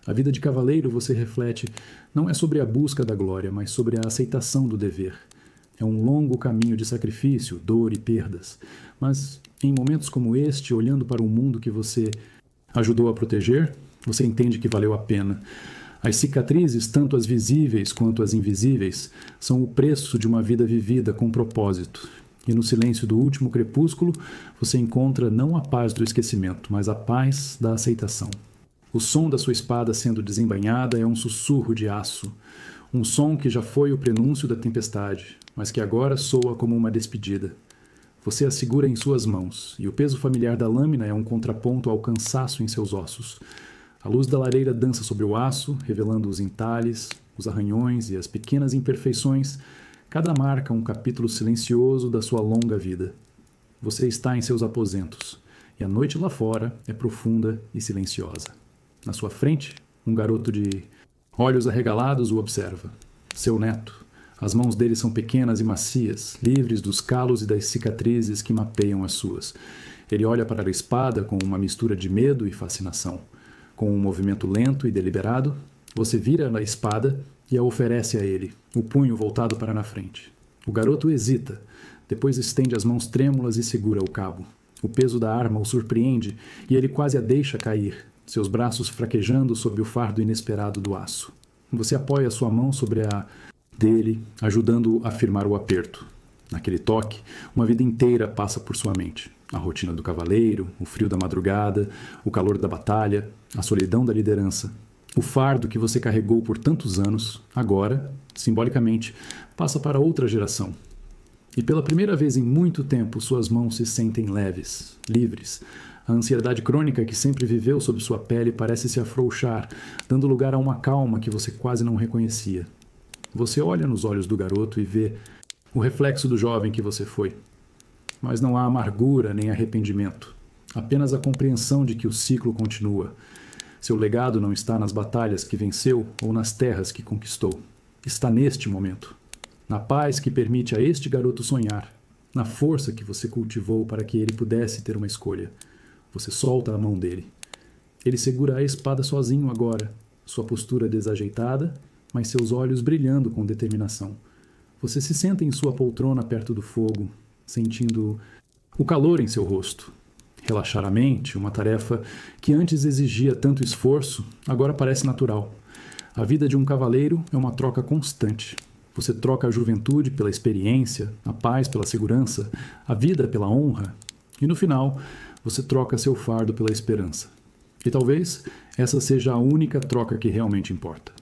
A vida de cavaleiro, você reflete, não é sobre a busca da glória, mas sobre a aceitação do dever. É um longo caminho de sacrifício, dor e perdas. Mas, em momentos como este, olhando para o mundo que você ajudou a proteger, você entende que valeu a pena. As cicatrizes, tanto as visíveis quanto as invisíveis, são o preço de uma vida vivida com propósito. E no silêncio do último crepúsculo, você encontra não a paz do esquecimento, mas a paz da aceitação. O som da sua espada sendo desembainhada é um sussurro de aço, um som que já foi o prenúncio da tempestade, mas que agora soa como uma despedida. Você a segura em suas mãos, e o peso familiar da lâmina é um contraponto ao cansaço em seus ossos. A luz da lareira dança sobre o aço, revelando os entalhes, os arranhões e as pequenas imperfeições, cada marca um capítulo silencioso da sua longa vida. Você está em seus aposentos, e a noite lá fora é profunda e silenciosa. Na sua frente, um garoto de olhos arregalados o observa. Seu neto. As mãos dele são pequenas e macias, livres dos calos e das cicatrizes que mapeiam as suas. Ele olha para a espada com uma mistura de medo e fascinação. Com um movimento lento e deliberado, você vira a espada e a oferece a ele, o punho voltado para na frente. O garoto hesita, depois estende as mãos trêmulas e segura o cabo. O peso da arma o surpreende e ele quase a deixa cair, seus braços fraquejando sob o fardo inesperado do aço. Você apoia sua mão sobre a dele, ajudando-o a firmar o aperto. Naquele toque, uma vida inteira passa por sua mente. A rotina do cavaleiro, o frio da madrugada, o calor da batalha, a solidão da liderança. O fardo que você carregou por tantos anos, agora, simbolicamente, passa para outra geração. E pela primeira vez em muito tempo, suas mãos se sentem leves, livres. A ansiedade crônica que sempre viveu sob sua pele parece se afrouxar, dando lugar a uma calma que você quase não reconhecia. Você olha nos olhos do garoto e vê o reflexo do jovem que você foi. Mas não há amargura nem arrependimento, apenas a compreensão de que o ciclo continua. Seu legado não está nas batalhas que venceu ou nas terras que conquistou. Está neste momento, na paz que permite a este garoto sonhar, na força que você cultivou para que ele pudesse ter uma escolha. Você solta a mão dele. Ele segura a espada sozinho agora, sua postura desajeitada, mas seus olhos brilhando com determinação. Você se senta em sua poltrona perto do fogo, sentindo o calor em seu rosto. Relaxar a mente, uma tarefa que antes exigia tanto esforço, agora parece natural. A vida de um cavaleiro é uma troca constante. Você troca a juventude pela experiência, a paz pela segurança, a vida pela honra, e no final, você troca seu fardo pela esperança. E talvez essa seja a única troca que realmente importa.